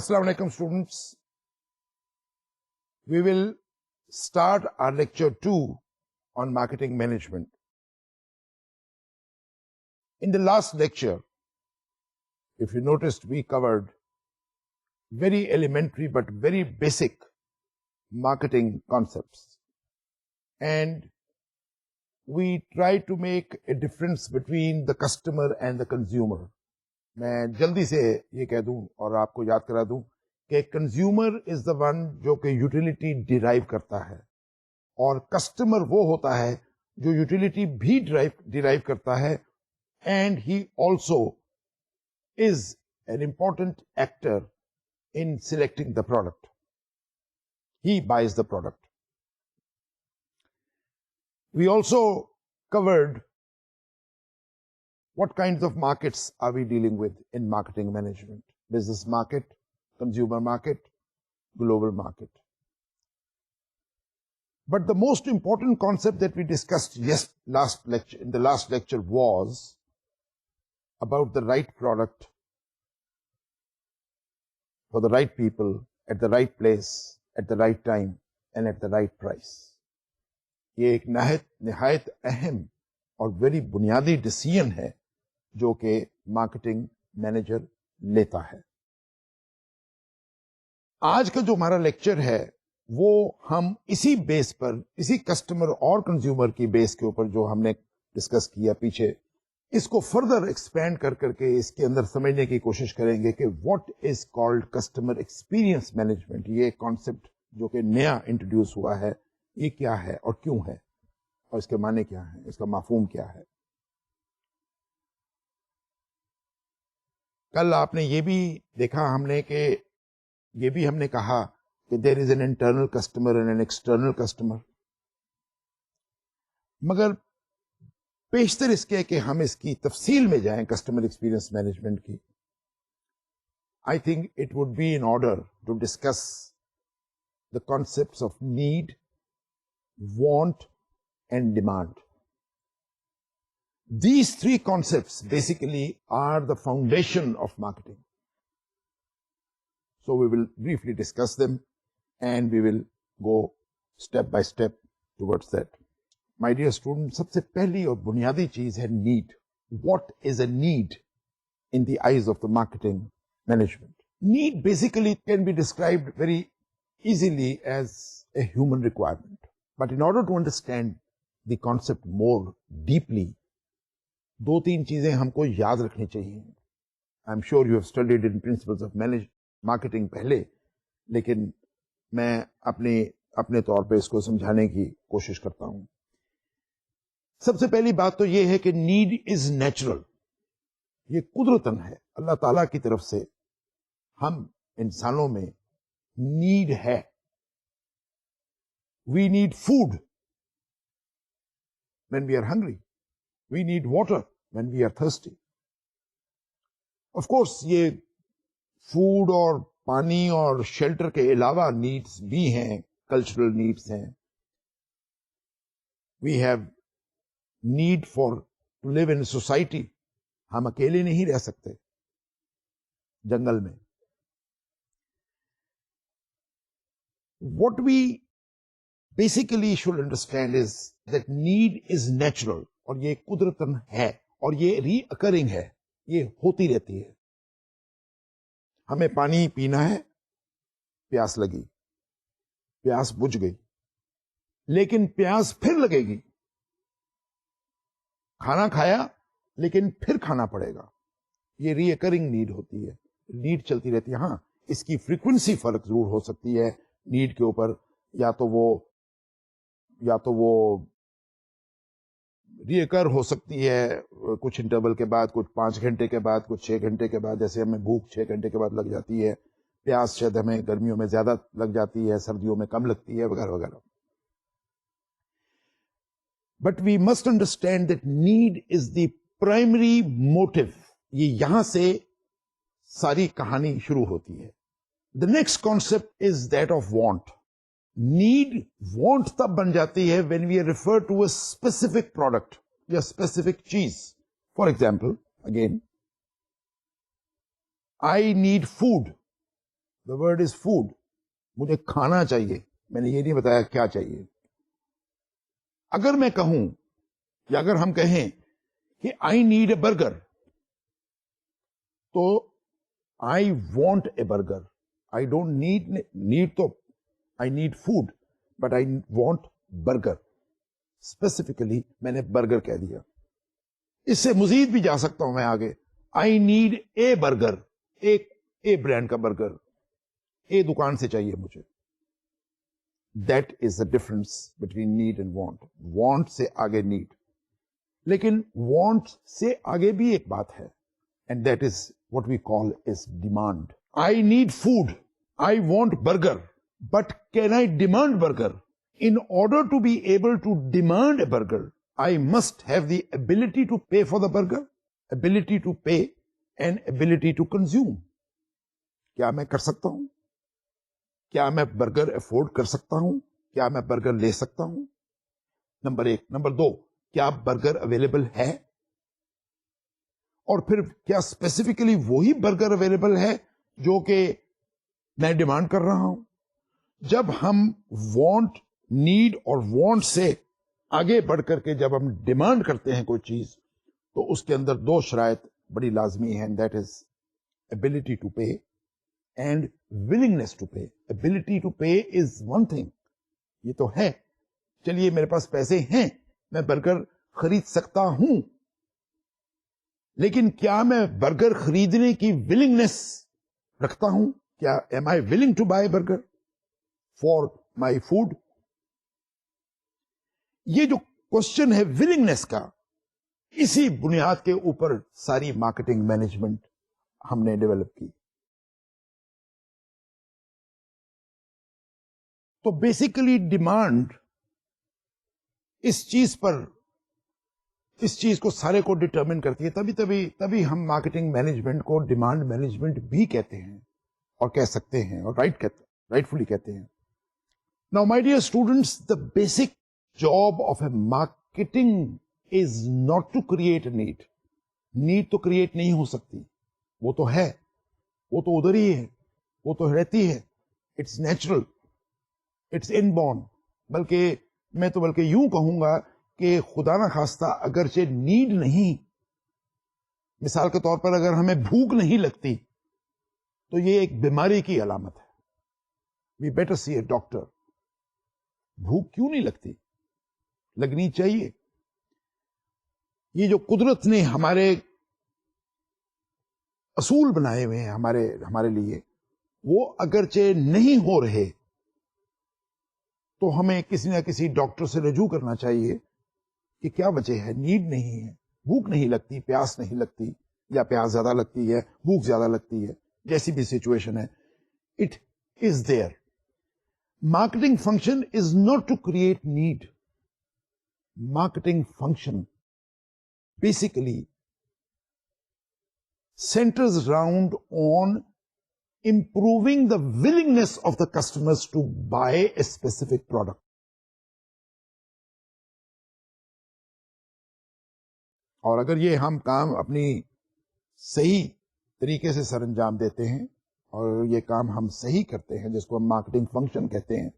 Assalamu alaikum students. We will start our lecture 2 on marketing management. In the last lecture, if you noticed, we covered very elementary but very basic marketing concepts. And we tried to make a difference between the customer and the consumer. میں جلدی سے یہ کہہ دوں اور آپ کو یاد کرا دوں کہ کنزیومر از دا ون جو کہ یوٹیلیٹی ڈیرائیو کرتا ہے اور کسٹمر وہ ہوتا ہے جو یوٹیلیٹی بھی ڈیرائیو کرتا ہے and he also is an important actor in selecting the product. He buys the product. We also covered what kinds of markets are we dealing with in marketing management? Business market, consumer market, global market. But the most important concept that we discussed in the last lecture was about the right product for the right people at the right place at the right time and at the right price. یہ ایک نہایت اہم اور very بنیادی decision ہے جو کہ marketing manager لیتا ہے. آج کا جو ہمارا لیکچر ہے وہ ہم اسی بیس پر، اسی کسٹمر اور کنزیومر کی بیس کے اوپر جو ہم نے ڈسکس کیا پیچھے، اس کو فردر ایکسپینڈ کر کے اس کے اندر سمجھنے کی کوشش کریں گے کہ what is called customer experience management. یہ کانسیپٹ جو کہ نیا انٹروڈیوس ہوا ہے، یہ کیا ہے اور کیوں ہے اور اس کے معنی کیا ہے، اس کا مفہوم کیا ہے. کل آپ نے یہ بھی دیکھا ہم نے کہ یہ بھی ہم نے کہا کہ there is an internal customer and an external customer. مگر پیشتر اس کے کہ ہم اس کی تفصیل میں جائیں کسٹمر ایکسپیرئنس مینجمنٹ کی، I think it would be in order to discuss the concepts of need, want and demand. These three concepts basically are the foundation of marketing. So we will briefly discuss them and we will go step by step towards that. My dear students, سب سے پہلی اور بنیادی چیز ہے need. What is a need in the eyes of the marketing management? Need basically can be described very easily as a human requirement. But in order to understand the concept more deeply, دو تین چیزیں ہم کو یاد رکھنی چاہیے. I am sure you have studied in principles of marketing پہلے، لیکن میں اپنے طور پہ اس کو سمجھانے کی کوشش کرتا ہوں. سب سے پہلی بات تو یہ ہے کہ نیڈ از نیچرل. یہ قدرتاً ہے، اللہ تعالی کی طرف سے ہم انسانوں میں نیڈ ہے. We need food when we are hungry. We need water when we are thirsty. Of course, یہ فوڈ اور پانی اور شیلٹر کے علاوہ نیڈس بھی ہیں، کلچرل نیڈس ہیں. We have need for to live in society. ہم اکیلے نہیں رہ سکتے جنگل میں. What we basically should understand is that need is natural. اور یہ قدرتاً ہے اور یہ ری اکرنگ ہے، یہ ہوتی رہتی ہے. ہمیں پانی پینا ہے، پیاس لگی، پیاس بجھ گئی، لیکن پیاس پھر لگے گی. کھانا کھایا لیکن پھر کھانا پڑے گا. یہ ری اکرنگ نیڈ ہوتی ہے، نیڈ چلتی رہتی ہے. ہاں، اس کی فریکوینسی فرق ضرور ہو سکتی ہے نیڈ کے اوپر، یا تو وہ ری اکر ہو سکتی ہے کچھ انٹرول کے بعد، کچھ 5 گھنٹے کے بعد، کچھ 6 گھنٹے کے بعد. جیسے ہمیں بھوک 6 گھنٹے کے بعد لگ جاتی ہے، پیاس شاید ہمیں گرمیوں میں زیادہ لگ جاتی ہے، سردیوں میں کم لگتی ہے، وغیرہ وغیرہ. But we must understand that need is the primary motive. یہ یہاں سے ساری کہانی شروع ہوتی ہے. The next concept is that of want. Need want تب بن جاتی ہے when we refer to a specific product یا specific چیز. For example, again, I need food. The word is food. مجھے کھانا چاہیے. میں نے یہ نہیں بتایا کیا چاہیے. اگر میں کہوں یا اگر ہم کہیں کہ آئی نیڈ اے برگر, تو I want a burger. I don't need تو I need food, but I want burger. Specifically میں نے برگر کہہ دیا. اس سے مزید بھی جا سکتا ہوں میں آگے. آئی نیڈ اے برگر, ایک اے برانڈ کا برگر, اے دکان سے چاہیے مجھے. That is the difference between need and want. Want سے آگے نیڈ. لیکن وانٹ سے آگے بھی ایک بات ہے, and that is what we call is demand. I need food, I want burger, but can I demand burger? In order to be able to demand a burger, I must have the ability to pay for the burger, ability to pay and ability to consume. کیا میں کر سکتا ہوں؟ کیا میں burger afford کر سکتا ہوں؟ کیا میں برگر لے سکتا ہوں؟ نمبر 1. نمبر 2, کیا برگر اویلیبل ہے؟ اور پھر کیا اسپیسیفکلی وہی برگر اویلیبل ہے جو کہ میں ڈیمانڈ کر رہا ہوں؟ جب ہم وانٹ, نیڈ اور وانٹ سے آگے بڑھ کر کے جب ہم ڈیمانڈ کرتے ہیں کوئی چیز, تو اس کے اندر 2 شرائط بڑی لازمی ہیں. That is ability to pay and willingness to pay. Ability to pay is one thing. یہ تو ہے, چلیے میرے پاس پیسے ہیں, میں برگر خرید سکتا ہوں, لیکن کیا میں برگر خریدنے کی willingness رکھتا ہوں؟ کیا am I willing to buy burger for my food? یہ جو کوشچن ہے ولنگنس کا, اسی بنیاد کے اوپر ساری مارکیٹنگ مینجمنٹ ہم نے ڈیولپ کی. تو بیسیکلی ڈیمانڈ اس چیز کو سارے کو ڈٹرمن کرتی ہے. تبھی ہم مارکیٹنگ مینجمنٹ کو ڈیمانڈ مینجمنٹ بھی کہتے ہیں اور کہہ سکتے ہیں, اور رائٹفلی کہتے ہیں. Now my dear students, the basic job of a marketing is not to create a need. Need تو کریٹ نہیں ہو سکتی, وہ تو ہے, وہ تو ادھر ہی ہے, وہ تو رہتی ہے. It's natural, it's inborn. بلکہ یوں کہوں گا کہ خدا نہ خواستہ اگرچہ نیڈ نہیں, مثال کے طور پر اگر ہمیں بھوک نہیں لگتی تو یہ ایک بیماری کی علامت ہے. We better see a doctor. بھوک کیوں نہیں لگتی؟ لگنی چاہیے. یہ جو قدرت نے ہمارے اصول بنائے ہوئے ہیں ہمارے لیے, وہ اگرچہ نہیں ہو رہے تو ہمیں کسی نہ کسی ڈاکٹر سے رجوع کرنا چاہیے کہ کیا وجہ ہے. نیڈ نہیں ہے, بھوک نہیں لگتی, پیاس نہیں لگتی, یا پیاس زیادہ لگتی ہے, بھوک زیادہ لگتی ہے, جیسی بھی سچویشن ہے, it is there. Marketing function is not to create need. Marketing function basically centers around on improving the willingness of the customers to buy a specific product. اور اگر یہ ہم کام اپنی صحیح طریقے سے سر انجام دیتے ہیں اور یہ کام ہم صحیح کرتے ہیں, جس کو ہم مارکیٹنگ فنکشن کہتے ہیں,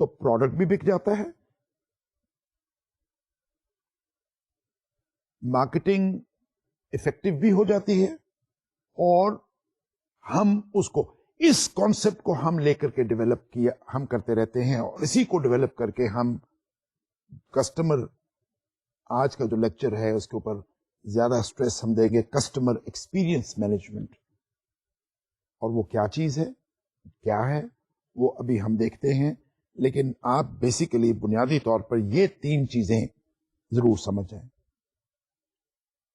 تو پروڈکٹ بھی بک جاتا ہے, مارکیٹنگ افیکٹو بھی ہو جاتی ہے, اور ہم اس کانسیپٹ کو ہم لے کر کے ڈیولپ کیا ہم کرتے رہتے ہیں, اور اسی کو ڈیولپ کر کے ہم کسٹمر, آج کا جو لیکچر ہے اس کے اوپر زیادہ اسٹریس ہم دیں گے, کسٹمر ایکسپیرئنس مینجمنٹ. اور وہ کیا چیز ہے, کیا ہے, وہ ابھی ہم دیکھتے ہیں. لیکن آپ بیسیکلی بنیادی طور پر یہ 3 چیزیں ضرور سمجھ جائیں.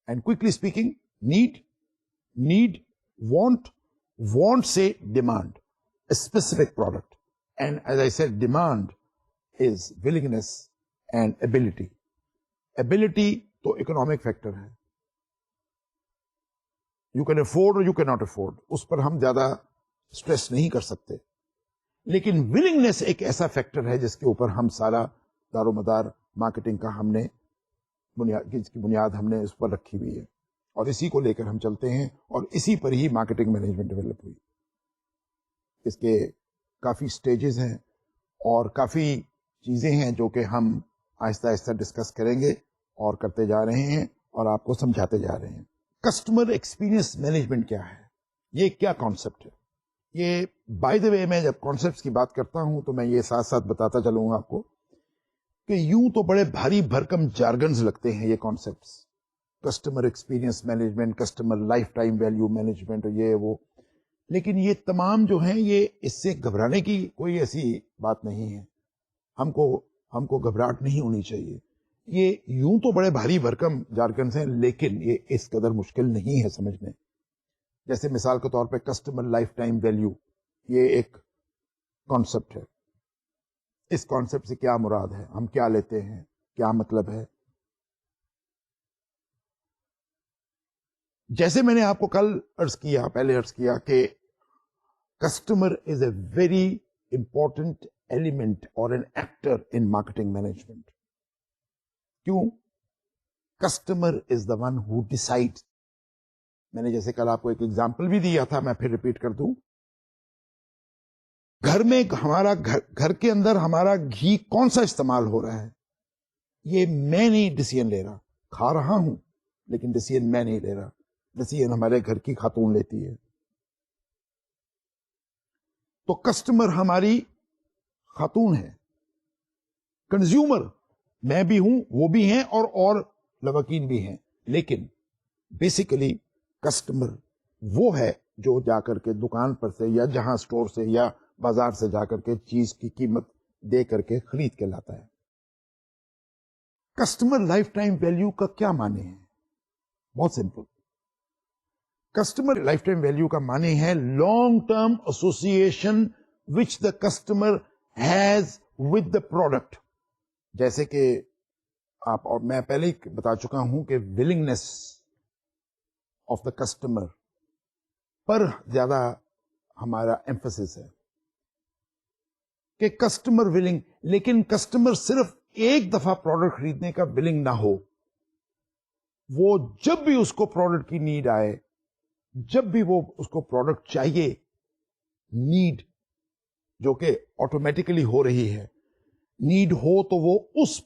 And quickly speaking, need, want سے demand, specific product. And as I said, demand is willingness and ability. ability تو اکنامک فیکٹر ہے, یو کین افورڈ اور یو کین ناٹ افورڈ, اس پر ہم زیادہ اسٹریس نہیں کر سکتے. لیکن ولنگنس ایک ایسا فیکٹر ہے جس کے اوپر ہم سارا دار و مدار مارکیٹنگ کا ہم نے جس کی بنیاد ہم نے اس پر رکھی ہوئی ہے. اور اسی کو لے کر ہم چلتے ہیں اور اسی پر ہی مارکیٹنگ مینجمنٹ ڈیولپ ہوئی. اس کے کافی سٹیجز ہیں اور کافی چیزیں ہیں جو کہ ہم آہستہ آہستہ ڈسکس کریں گے اور کرتے جا رہے ہیں اور آپ کو سمجھاتے جا رہے ہیں. کسٹمر ایکسپیرینس مینجمنٹ کیا ہے؟ یہ کیا کانسیپٹ ہے؟ یہ بائی دا وے میں جب کانسیپٹس کی بات کرتا ہوں تو میں یہ ساتھ ساتھ بتاتا چلوں گا آپ کو کہ یوں تو بڑے بھاری بھرکم جارگنز لگتے ہیں یہ concepts, customer experience management, customer life time value management, یہ وہ، لیکن یہ تمام جو ہیں یہ اس سے گھبرانے کی کوئی ایسی بات نہیں ہے. ہم کو گھبراہٹ نہیں ہونی چاہیے. یہ یوں تو بڑے بھاری بھرکم جارگنز ہیں لیکن یہ اس قدر مشکل نہیں ہے سمجھنے. جیسے مثال کے طور پہ کسٹمر لائف ٹائم ویلیو، یہ ایک کانسیپٹ ہے. اس کانسیپٹ سے کیا مراد ہے، ہم کیا لیتے ہیں، کیا مطلب ہے؟ جیسے میں نے آپ کو کل پہلے عرض کیا کہ customer is a very important element اور an actor in marketing management. کیوں؟ Customer is the one who decide. میں نے جیسے کل آپ کو ایک ایگزامپل بھی دیا تھا، میں پھر ریپیٹ کر دوں. گھر کے اندر ہمارا گھی کون سا استعمال ہو رہا ہے، یہ میں نہیں ڈیسیژن لے رہا. کھا رہا ہوں لیکن ڈیسیژن میں نہیں لے رہا، ڈیسیژن ہمارے گھر کی خاتون لیتی ہے. تو کسٹمر ہماری خاتون ہے، کنزیومر میں بھی ہوں، وہ بھی ہیں اور لواکین بھی ہیں، لیکن بیسیکلی کسٹمر وہ ہے جو جا کر کے دکان پر سے یا جہاں سٹور سے یا بازار سے جا کر کے چیز کی قیمت دے کر کے خرید کے لاتا ہے. کسٹمر لائف ٹائم ویلیو کا کیا معنی ہے؟ بہت simple. Customer life time value کا معنی ہے long term association which the customer has with the product. جیسے کہ آپ اور میں پہلے ہی بتا چکا ہوں کہ ولنگنس آف دا کسٹمر پر زیادہ ہمارا ایمفسس ہے کہ کسٹمر ولنگ، لیکن کسٹمر صرف ایک دفعہ پروڈکٹ خریدنے کا ولنگ نہ ہو. وہ جب بھی اس کو پروڈکٹ کی نیڈ آئے، جب بھی وہ اس کو پروڈکٹ چاہیے، نیڈ جو کہ آٹومیٹکلی ہو رہی ہے، نیڈ ہو تو وہ اس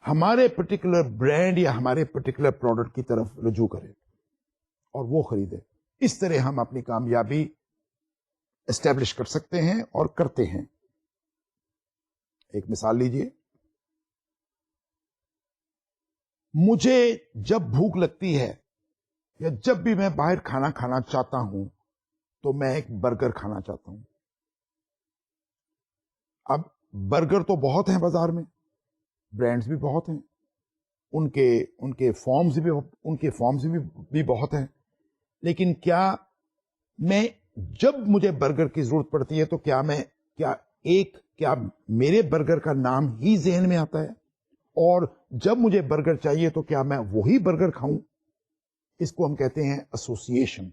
ہمارے پرٹیکولر برانڈ یا ہمارے پرٹیکولر پروڈکٹ کی طرف رجوع کرے اور وہ خریدے. اس طرح ہم اپنی کامیابی اسٹیبلش کر سکتے ہیں اور کرتے ہیں. ایک مثال لیجئے، مجھے جب بھوک لگتی ہے یا جب بھی میں باہر کھانا چاہتا ہوں تو میں ایک برگر کھانا چاہتا ہوں. اب برگر تو بہت ہیں بازار میں، برانڈز بھی بہت ہیں، ان کے فارمز بھی بہت ہیں، لیکن کیا جب مجھے برگر کی ضرورت پڑتی ہے تو کیا میرے برگر کا نام ہی ذہن میں آتا ہے؟ اور جب مجھے برگر چاہیے تو کیا میں وہی برگر کھاؤں؟ اس کو ہم کہتے ہیں ایسوسیشن،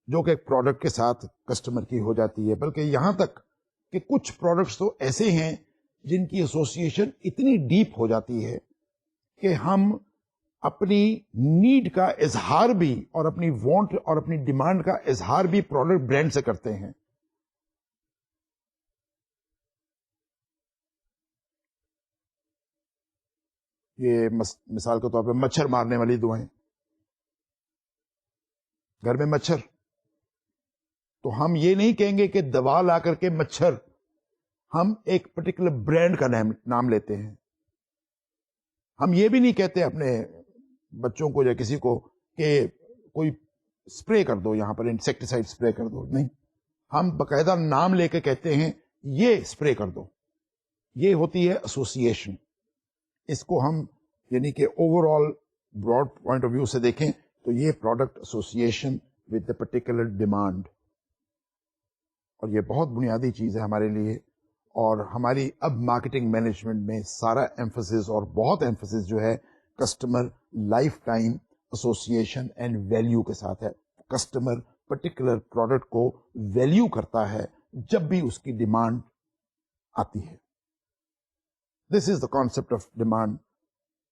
جو کہ ایک پروڈکٹ کے ساتھ کسٹمر کی ہو جاتی ہے. بلکہ یہاں تک کہ کچھ پروڈکٹس تو ایسے ہیں جن کی ایسوسیشن اتنی ڈیپ ہو جاتی ہے کہ ہم اپنی نیڈ کا اظہار بھی اور اپنی وانٹ اور اپنی ڈیمانڈ کا اظہار بھی پروڈکٹ برانڈ سے کرتے ہیں. یہ مثال کے طور پہ مچھر مارنے والی دوائیں، گھر میں مچھر، تو ہم یہ نہیں کہیں گے کہ دوا لا کر کے مچھر، ہم ایک پرٹیکولر برانڈ کا نام لیتے ہیں. ہم یہ بھی نہیں کہتے اپنے بچوں کو یا کسی کو کہ کوئی سپرے کر دو، یہاں پر انسیکٹیسائڈ سپرے کر دو، نہیں، ہم باقاعدہ نام لے کے کہتے ہیں یہ سپرے کر دو. یہ ہوتی ہے ایسوسیشن. اس کو ہم یعنی کہ over all broad point of view سے دیکھیں تو یہ product association with a particular demand, اور یہ بہت بنیادی چیز ہے ہمارے لیے. اور ہماری اب مارکیٹنگ مینجمنٹ میں سارا ایمفسس اور بہت ایمفسس جو ہے customer life time association and value کے ساتھ ہے. کسٹمر پرٹیکولر پروڈکٹ کو ویلیو کرتا ہے جب بھی اس کی ڈیمانڈ آتی ہے. This is the concept of demand.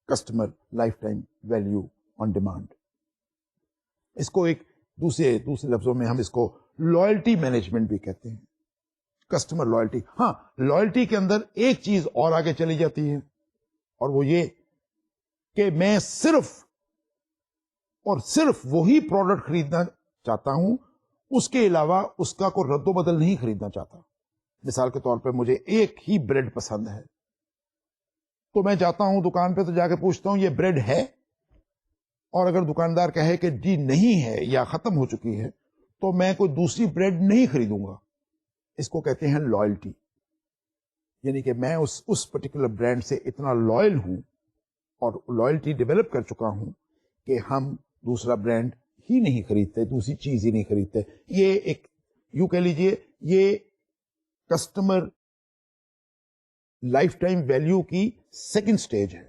Customer life time value on demand. اس کو ایک دوسرے لفظوں میں ہم اس کو لائلٹی مینجمنٹ بھی کہتے ہیں. Customer loyalty. ہاں، لائلٹی کے اندر ایک چیز اور آگے چلی جاتی ہے اور وہ یہ کہ میں صرف اور صرف وہی پروڈکٹ خریدنا چاہتا ہوں، اس کے علاوہ اس کا کوئی رد و بدل نہیں خریدنا چاہتا. مثال کے طور پہ مجھے ایک ہی بریڈ پسند ہے تو میں جاتا ہوں دکان پہ تو جا کے پوچھتا ہوں یہ بریڈ ہے، اور اگر دکاندار کہے کہ جی نہیں ہے یا ختم ہو چکی ہے تو میں کوئی دوسری بریڈ نہیں خریدوں گا. اس کو کہتے ہیں لائلٹی. یعنی کہ میں اس پرٹیکولر برانڈ سے اتنا لائل ہوں اور لائلٹی ڈیولپ کر چکا ہوں کہ ہم دوسرا برانڈ ہی نہیں خریدتے، دوسری چیز ہی نہیں خریدتے. یہ ایک یوں کہہ لیجئے یہ کسٹمر لائف ٹائم ویلیو کی سیکنڈ سٹیج ہے،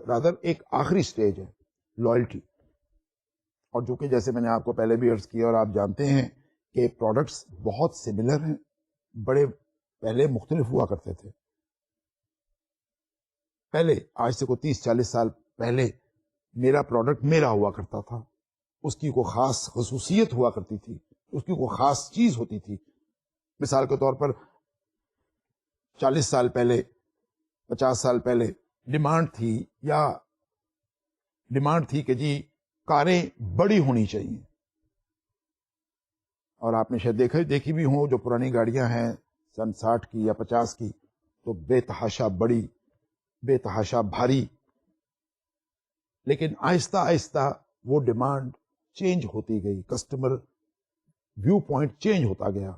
رادر ایک آخری سٹیج ہے لائلٹی. اور جو کہ جیسے میں نے آپ کو پہلے بھی عرض کیا اور آپ جانتے ہیں کہ پروڈکٹس بہت سملر ہیں، بڑے پہلے مختلف ہوا کرتے تھے. پہلے آج سے کوئی 30-40 سال پہلے میرا پروڈکٹ میرا ہوا کرتا تھا، اس کی کوئی خاص خصوصیت ہوا کرتی تھی، اس کی کوئی خاص چیز ہوتی تھی. مثال کے طور پر 40 سال پہلے 50 سال پہلے ڈیمانڈ تھی کہ جی کاریں بڑی ہونی چاہیے. اور آپ نے شاید دیکھی بھی ہوں جو پرانی گاڑیاں ہیں سن 60 کی یا 50 کی، تو بے تحاشا بڑی، بے تحاشا بھاری. لیکن آہستہ آہستہ وہ ڈیمانڈ چینج ہوتی گئی، کسٹمر ویو پوائنٹ چینج ہوتا گیا.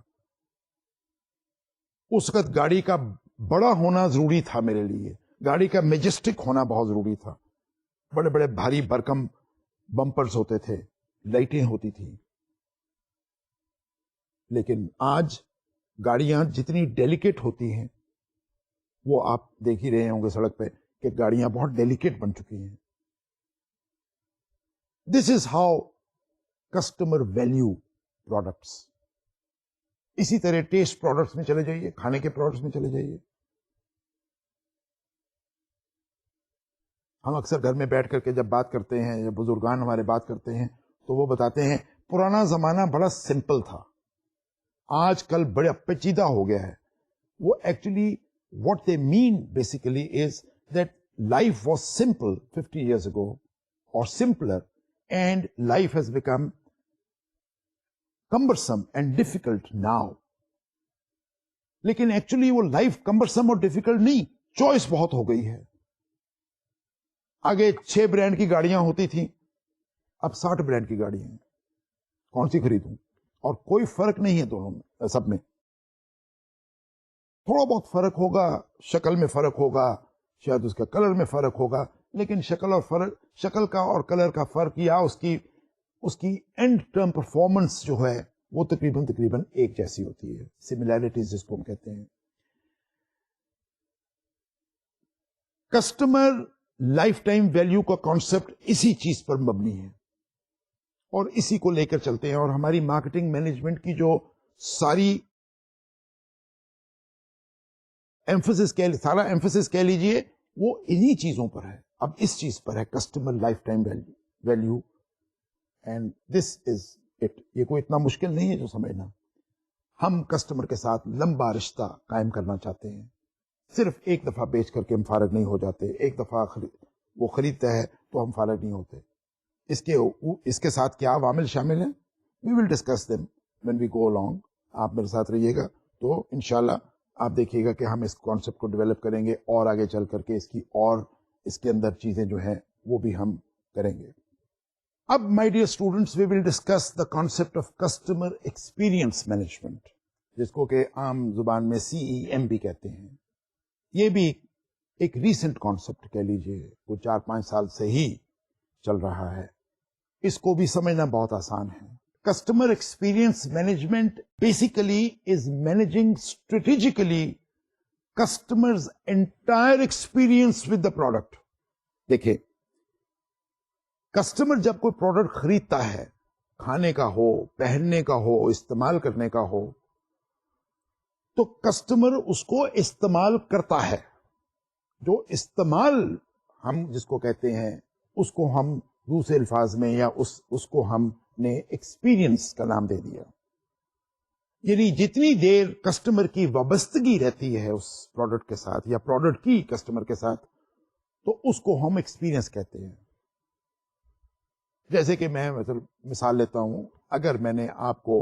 اس وقت گاڑی کا بڑا ہونا ضروری تھا میرے لیے، گاڑی کا میجسٹک ہونا بہت ضروری تھا. بڑے بڑے بھاری بھرکم بمپرز ہوتے تھے، لائٹیں ہوتی تھیں. لیکن آج گاڑیاں جتنی ڈیلیکیٹ ہوتی ہیں، وہ آپ دیکھ ہی رہے ہوں گے سڑک پہ کہ گاڑیاں بہت ڈیلیکیٹ بن چکی ہیں. This is how customer value products. اسی طرح ٹیسٹ پروڈکٹس میں چلے جائیے، کھانے کے پروڈکٹس میں چلے جائیے. ہم اکثر گھر میں بیٹھ کر کے جب بات کرتے ہیں یا بزرگان ہمارے بات کرتے ہیں تو وہ بتاتے ہیں پرانا زمانہ بڑا سمپل تھا، آج کل بڑا پیچیدہ ہو گیا ہے. وہ actually what they mean basically is that life was simple 50 years ago or simpler, and life has become cumbersome and difficult now. لیکن ایکچولی وہ لائف کمبرسم اور ڈیفیکلٹ نہیں، چوائس بہت ہو گئی ہے. آگے 6 برانڈ کی گاڑیاں ہوتی تھیں، اب 60 برانڈ کی گاڑیاں ہیں. کون سی خریدوں؟ اور کوئی فرق نہیں ہے دونوں میں، سب میں تھوڑا بہت فرق ہوگا، شکل میں فرق ہوگا، شاید اس کا کلر میں فرق ہوگا، لیکن شکل کا اور کلر کا فرق یا اس کی اینڈ ٹرم پرفارمنس جو ہے وہ تقریباً ایک جیسی ہوتی ہے. سملیرٹیز جس کو ہم کہتے ہیں. کسٹمر لائف ٹائم ویلیو کا کانسیپٹ اسی چیز پر مبنی ہے اور اسی کو لے کر چلتے ہیں. اور ہماری مارکیٹنگ مینجمنٹ کی جو ساری سارا ایمفسس کہہ لیجئے وہ انہی چیزوں پر ہے. اب اس چیز پر ہے customer life time value, and this is it. یہ کوئی اتنا مشکل نہیں ہے جو سمجھنا. ہم کسٹمر کے ساتھ لمبا رشتہ قائم کرنا چاہتے ہیں. صرف ایک دفعہ بیچ کر کے ہم فارغ نہیں ہو جاتے، ایک دفعہ وہ خریدتا ہے تو ہم فارغ نہیں ہوتے. اس کے ساتھ کیا عوامل شامل ہیں؟ We will discuss them when we go along. آپ میرے ساتھ رہیے گا تو انشاءاللہ آپ دیکھیے گا کہ ہم اس کانسیپٹ کو ڈیولپ کریں گے اور آگے چل کر کے اس کے اندر چیزیں جو ہیں وہ بھی ہم کریں گے. اب my dear students, we will discuss the concept of customer experience management, جس کو کہ عام زبان میں CEM بھی کہتے ہیں. یہ بھی ایک ریسنٹ کانسیپٹ کہہ لیجئے، وہ 4-5 سال سے ہی چل رہا ہے. اس کو بھی سمجھنا بہت آسان ہے. Customer experience management basically is managing strategically customers entire experience with the product. دیکھیں، کسٹمر جب کوئی پروڈکٹ خریدتا ہے، کھانے کا ہو، پہننے کا ہو، استعمال کرنے کا ہو، تو کسٹمر اس کو استعمال کرتا ہے. جو استعمال ہم جس کو کہتے ہیں اس کو ہم دوسرے الفاظ میں یا اس کو ہم نے ایکسپیرینس کا نام دے دیا. یعنی جتنی دیر کسٹمر کی وابستگی رہتی ہے اس پروڈکٹ کے ساتھ یا پروڈکٹ کی کسٹمر کے ساتھ, تو اس کو ہم ایکسپیرینس کہتے ہیں. جیسے کہ میں مثال لیتا ہوں, اگر میں نے آپ کو,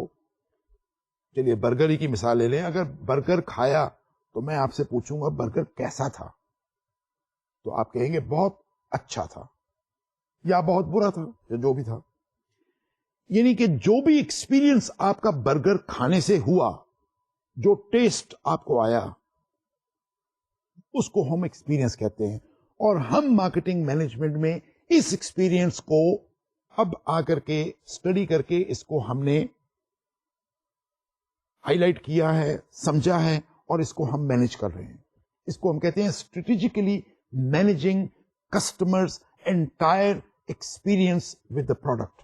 چلیے برگر ہی کی مثال لے لیں, اگر برگر کھایا تو میں آپ سے پوچھوں گا برگر کیسا تھا, تو آپ کہیں گے بہت اچھا تھا یا بہت برا تھا یا جو بھی تھا. یعنی کہ جو بھی ایکسپیرینس آپ کا برگر کھانے سے ہوا, جو ٹیسٹ آپ کو آیا, اس کو ہم ایکسپیرینس کہتے ہیں. اور ہم مارکیٹنگ مینجمنٹ میں اس ایکسپیرینس کو اب آ کر کے اسٹڈی کر کے اس کو ہم نے ہائی لائٹ کیا ہے, سمجھا ہے, اور اس کو ہم مینج کر رہے ہیں. اس کو ہم کہتے ہیں strategically managing customers entire experience with the product.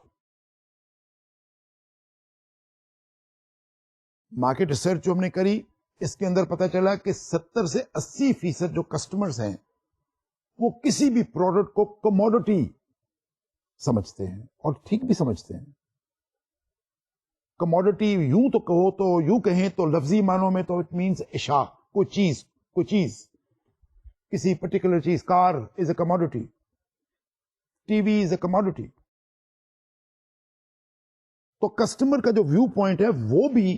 Market research جو ہم نے کری, اس کے اندر پتا چلا کہ 70 سے 80% جو کسٹمرز ہیں وہ کسی بھی پروڈکٹ کو کموڈٹی سمجھتے ہیں, اور ٹھیک بھی سمجھتے ہیں. کموڈٹی یوں تو کہو تو یوں کہیں تو لفظی معنوں میں تو اٹ مینس اشیاء, کوئی چیز, کسی پرٹیکولر چیز. کار از اے کموڈٹی, ٹی وی از اے کموڈٹی. تو کسٹمر کا جو ویو پوائنٹ ہے وہ بھی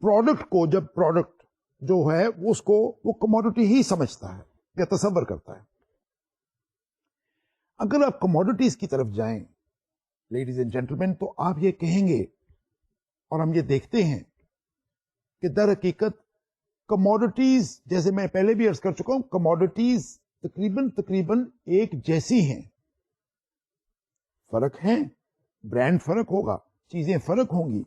پروڈکٹ کو, جب پروڈکٹ جو ہے اس کو وہ کموڈٹی ہی سمجھتا ہے یا تصور کرتا ہے. اگر آپ کموڈٹیز کی طرف جائیں لیڈیز اینڈ جینٹلمین, تو آپ یہ کہیں گے, اور ہم یہ دیکھتے ہیں کہ در حقیقت کموڈٹیز, جیسے میں پہلے بھی عرض کر چکا ہوں, کموڈٹیز تقریباً ایک جیسی ہیں. فرق ہے, برانڈ فرق ہوگا, چیزیں فرق ہوں گی,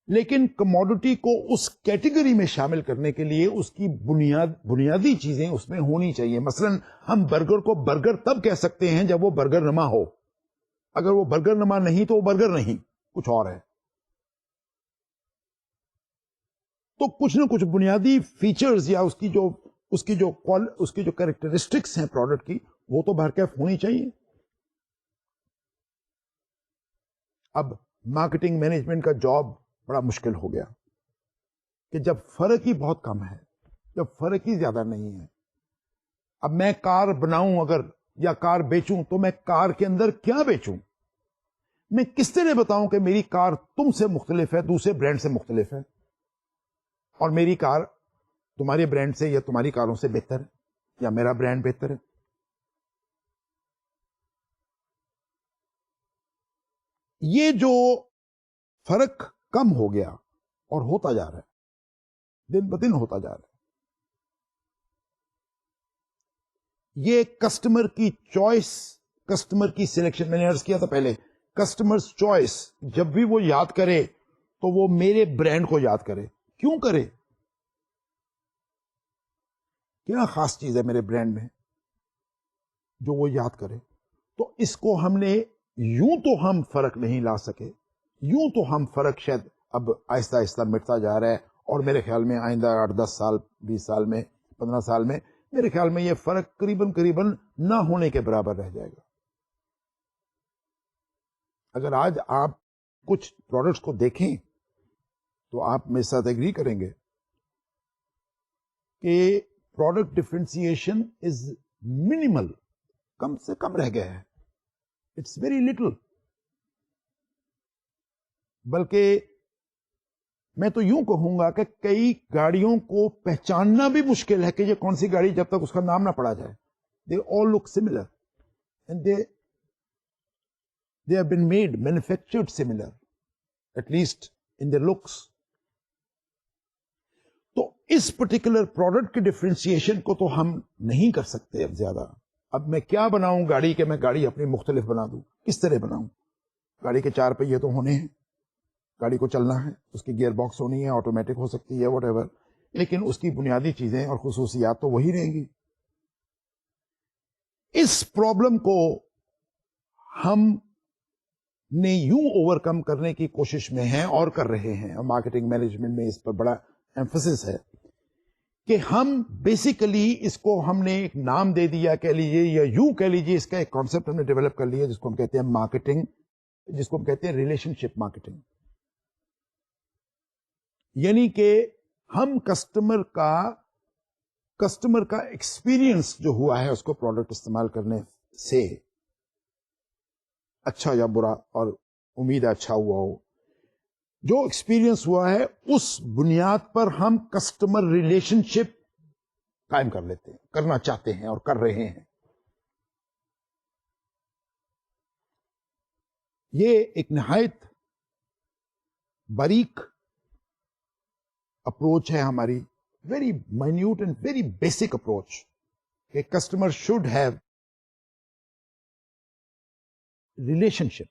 لیکن کموڈٹی کو اس کیٹیگری میں شامل کرنے کے لیے اس کی بنیادی چیزیں اس میں ہونی چاہیے. مثلا ہم برگر کو برگر تب کہہ سکتے ہیں جب وہ برگر نما ہو. اگر وہ برگر نما نہیں تو وہ برگر نہیں, کچھ اور ہے. تو کچھ نہ کچھ بنیادی فیچرز یا اس کی جو کیریکٹرسٹکس ہیں پروڈکٹ کی, وہ تو بہرکیف ہونی چاہیے. اب مارکیٹنگ مینجمنٹ کا جاب بڑا مشکل ہو گیا کہ جب فرق ہی بہت کم ہے, جب فرق ہی زیادہ نہیں ہے. اب میں کار بناؤں اگر یا کار بیچوں, تو میں کار کے اندر کیا بیچوں؟ میں کس طرح بتاؤں کہ میری کار تم سے مختلف ہے, دوسرے برانڈ سے مختلف ہے, اور میری کار تمہارے برانڈ سے یا تمہاری کاروں سے بہتر ہے, یا میرا برانڈ بہتر ہے؟ یہ جو فرق کم ہو گیا اور ہوتا جا رہا ہے, دن بدن ہوتا جا رہا ہے, یہ کسٹمر کی چوائس, کسٹمر کی سلیکشن, میں نے عرض کیا تھا پہلے, کسٹمر چوائس جب بھی وہ یاد کرے تو وہ میرے برانڈ کو یاد کرے. کیوں کرے؟ کیا خاص چیز ہے میرے برانڈ میں جو وہ یاد کرے؟ تو اس کو ہم نے, یوں تو ہم فرق نہیں لا سکے, یوں تو ہم فرق شاید اب آہستہ آہستہ مٹتا جا رہا ہے, اور میرے خیال میں آئندہ 8-10 سال 20 سال میں 15 سال میں میرے خیال میں یہ فرق قریباً نہ ہونے کے برابر رہ جائے گا. اگر آج آپ کچھ پروڈکٹس کو دیکھیں تو آپ میرے ساتھ ایگری کریں گے کہ پروڈکٹ ڈفرینسیشن از منیمل, کم سے کم رہ گیا ہے. It's very little. بلکہ میں تو یوں کہوں گا کہ کئی گاڑیوں کو پہچاننا بھی مشکل ہے کہ یہ کون سی گاڑی, جب تک اس کا نام نہ پڑا جائے. They all look similar and they have been made, manufactured similar, at least in their looks. تو اس پرٹیکولر پروڈکٹ کی ڈفرینسیشن کو تو ہم نہیں کر سکتے اب زیادہ. اب میں کیا بناؤں گاڑی کہ میں گاڑی اپنی مختلف بنا دوں؟ کس طرح بناؤں؟ گاڑی کے 4 پہیے تو ہونے ہیں, گاڑی کو چلنا ہے, اس کی گیئر باکس ہونی ہے, آٹومیٹک ہو سکتی ہے, واٹ ایور, لیکن اس کی بنیادی چیزیں اور خصوصیات تو وہی رہیں گی. اس پرابلم کو ہم نے یوں اوور کم کرنے کی کوشش میں ہیں اور کر رہے ہیں, اور مارکیٹنگ مینجمنٹ میں اس پر بڑا ایمفسس ہے کہ ہم بیسیکلی اس کو ہم نے ایک نام دے دیا کہہ لیجیے یا یوں کہہ لیجیے, اس کا ایک کانسیپٹ ہم نے ڈیولپ کر لیا جس کو ہم کہتے ہیں مارکیٹنگ, جس کو ہم کہتے ہیں ریلیشن شپ مارکیٹنگ. یعنی کہ ہم کسٹمر کا ایکسپیرئنس جو ہوا ہے اس کو پروڈکٹ استعمال کرنے سے, اچھا یا برا, اور امید ہے اچھا ہوا ہو, جو ایکسپیرئنس ہوا ہے اس بنیاد پر ہم کسٹمر ریلیشن شپ قائم کر لیتے ہیں, کرنا چاہتے ہیں اور کر رہے ہیں. یہ ایک نہایت باریک اپروچ ہے ہماری, very minute and very basic approach, کہ کسٹمر شوڈ ہیو ریلیشن شپ.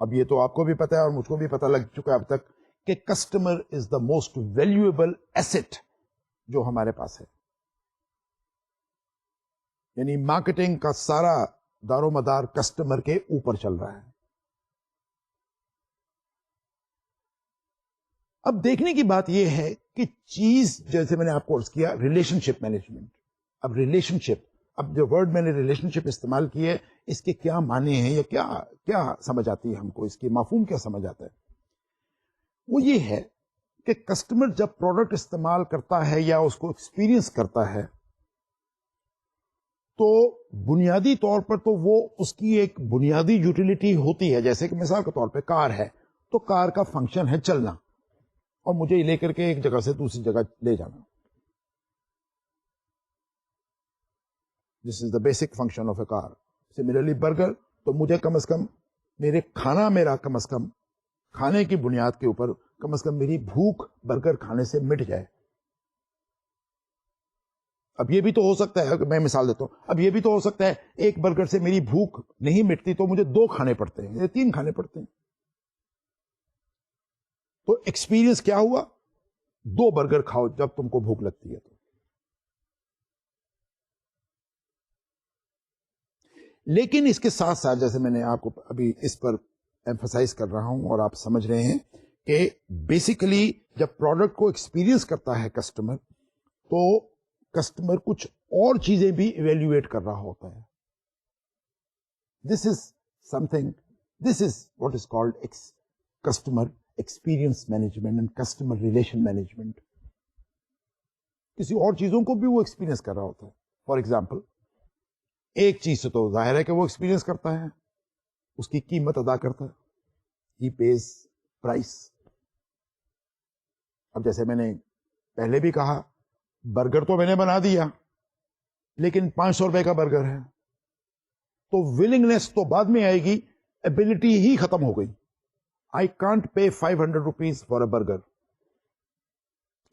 اب یہ تو آپ کو بھی پتا ہے اور مجھ کو بھی پتا لگ چکا ہے اب تک کہ customer is the most valuable asset جو ہمارے پاس ہے. یعنی مارکیٹنگ کا سارا دار و مدار کسٹمر کے اوپر چل رہا ہے. اب دیکھنے کی بات یہ ہے کہ چیز, جیسے میں نے آپ کو عرض کیا, ریلیشن شپ مینجمنٹ. اب ریلیشن شپ, اب جو ورڈ میں نے ریلیشن شپ استعمال کی ہے, اس کے کیا معنی ہیں یا کیا سمجھ آتی ہے ہم کو, اس کی مفہوم کیا سمجھ آتا ہے؟ وہ یہ ہے کہ کسٹمر جب پروڈکٹ استعمال کرتا ہے یا اس کو ایکسپیرئنس کرتا ہے تو بنیادی طور پر تو وہ اس کی ایک بنیادی یوٹیلیٹی ہوتی ہے. جیسے کہ مثال کے طور پہ کار ہے, تو کار کا فنکشن ہے چلنا اور مجھے لے کر کے ایک جگہ سے دوسری جگہ لے جانا. This is the basic function of a car. Similarly burger, تو مجھے کم از کم میرا کم از کم کھانے کی بنیاد کے اوپر کم از کم میری بھوک برگر کھانے سے مٹ جائے. اب یہ بھی تو ہو سکتا ہے, میں مثال دیتا ہوں, اب یہ بھی تو ہو سکتا ہے ایک برگر سے میری بھوک نہیں مٹتی تو مجھے 2 کھانے پڑتے ہیں یا 3 کھانے پڑتے ہیں. تو ایکسپیرئنس کیا ہوا؟ 2 برگر کھاؤ جب تم کو بھوک لگتی ہے تو. لیکن اس کے ساتھ ساتھ, جیسے میں نے آپ کو ابھی اس پر ایمفسائز کر رہا ہوں اور آپ سمجھ رہے ہیں کہ بیسیکلی جب پروڈکٹ کو ایکسپیرئنس کرتا ہے کسٹمر, تو کسٹمر کچھ اور چیزیں بھی ایویلویٹ کر رہا ہوتا ہے. This is what is called customer experience management and customer relation management. کسی اور چیزوں کو بھی وہ ایکسپیرئنس کر رہا ہوتا ہے. فار ایگزامپل, ایک چیز سے تو ظاہر ہے کہ وہ ایکسپیرئنس کرتا ہے, اس کی قیمت ادا کرتا ہے, ہی پیز پرائس. اب جیسے میں نے پہلے بھی کہا, برگر تو میں نے بنا دیا لیکن 500 روپے کا برگر ہے, تو ولنگنیس تو بعد میں آئے گی, ایبلٹی ہی ختم ہو گئی. I can't pay 500 rupees for a burger.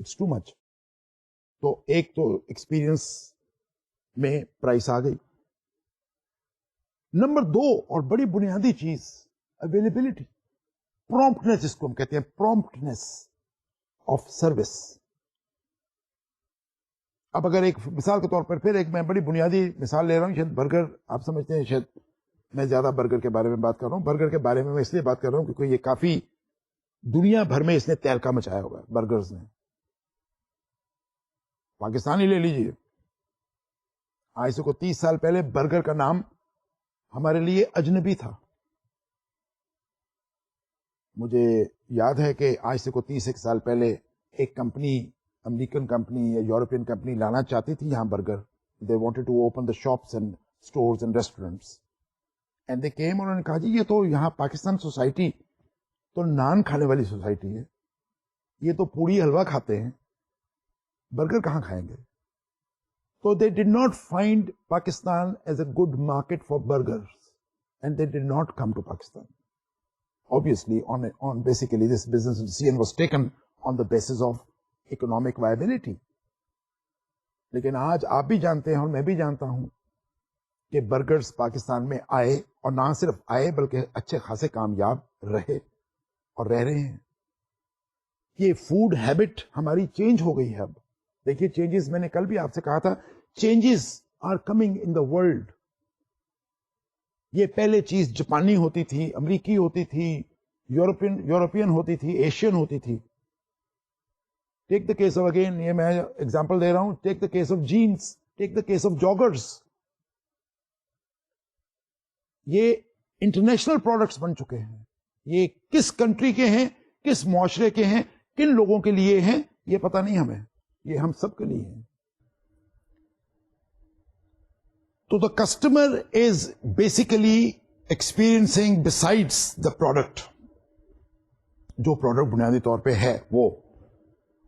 It's too much. تو ایک تو ایکسپیرئنس میں پرائس آ گئی. نمبر 2 اور بڑی بنیادی چیز, اویلیبلٹی, پرومپٹنس, جس کو ہم کہتے ہیں پرومپٹنس آف سروس. اب اگر ایک مثال کے طور پر پھر ایک میں بڑی بنیادی مثال لے رہا ہوں, شاید برگر آپ سمجھتے ہیں, شاید میں زیادہ برگر کے بارے میں بات کر رہا ہوں. برگر کے بارے میں اس لیے بات کر رہا ہوں کیونکہ یہ کافی دنیا بھر میں اس نے تہلکہ مچایا ہوا ہے. برگرز نے, پاکستان ہی لے لیجیے, آج سے کو 30 سال پہلے برگر کا نام ہمارے لیے اجنبی تھا. مجھے یاد ہے کہ آج سے کو 30 سال پہلے ایک کمپنی, امریکن کمپنی یا یورپین کمپنی لانا چاہتی تھی یہاں burger. They wanted to open the shops and stores and restaurants. And they came, انہوں نے کہا جی یہ تو یہاں پاکستان سوسائٹی تو نان کھانے والی سوسائٹی ہے, یہ تو پوڑی حلوہ کھاتے ہیں, برگر کہاں کھائیں گے. تو they did not find Pakistan as a good market for burgers and they did not come to Pakistan. Obviously, on basically this business decision was taken on the basis of economic viability. لیکن آج آپ بھی جانتے ہیں اور میں بھی جانتا ہوں کہ برگرز پاکستان میں آئے, اور نہ صرف آئے بلکہ اچھے خاصے کامیاب رہے اور رہ رہے ہیں. یہ فوڈ ہیبٹ ہماری چینج ہو گئی ہے. اب دیکھیے چینجز, میں نے کل بھی آپ سے کہا تھا, changes are coming in the world. یہ پہلے چیز جاپانی ہوتی تھی, امریکی ہوتی تھی, یورپین ہوتی تھی, ایشین ہوتی تھی. Take the case of, again یہ میں ایگزامپل دے رہا ہوں, take the case of jeans, take the case of joggers. یہ انٹرنیشنل پروڈکٹس بن چکے ہیں. یہ کس کنٹری کے ہیں, کس معاشرے کے ہیں, کن لوگوں کے لیے ہیں, یہ پتہ نہیں ہمیں, یہ ہم سب کے لیے ہیں. تو the customer is basically experiencing besides the product, جو پروڈکٹ بنیادی طور پہ ہے وہ,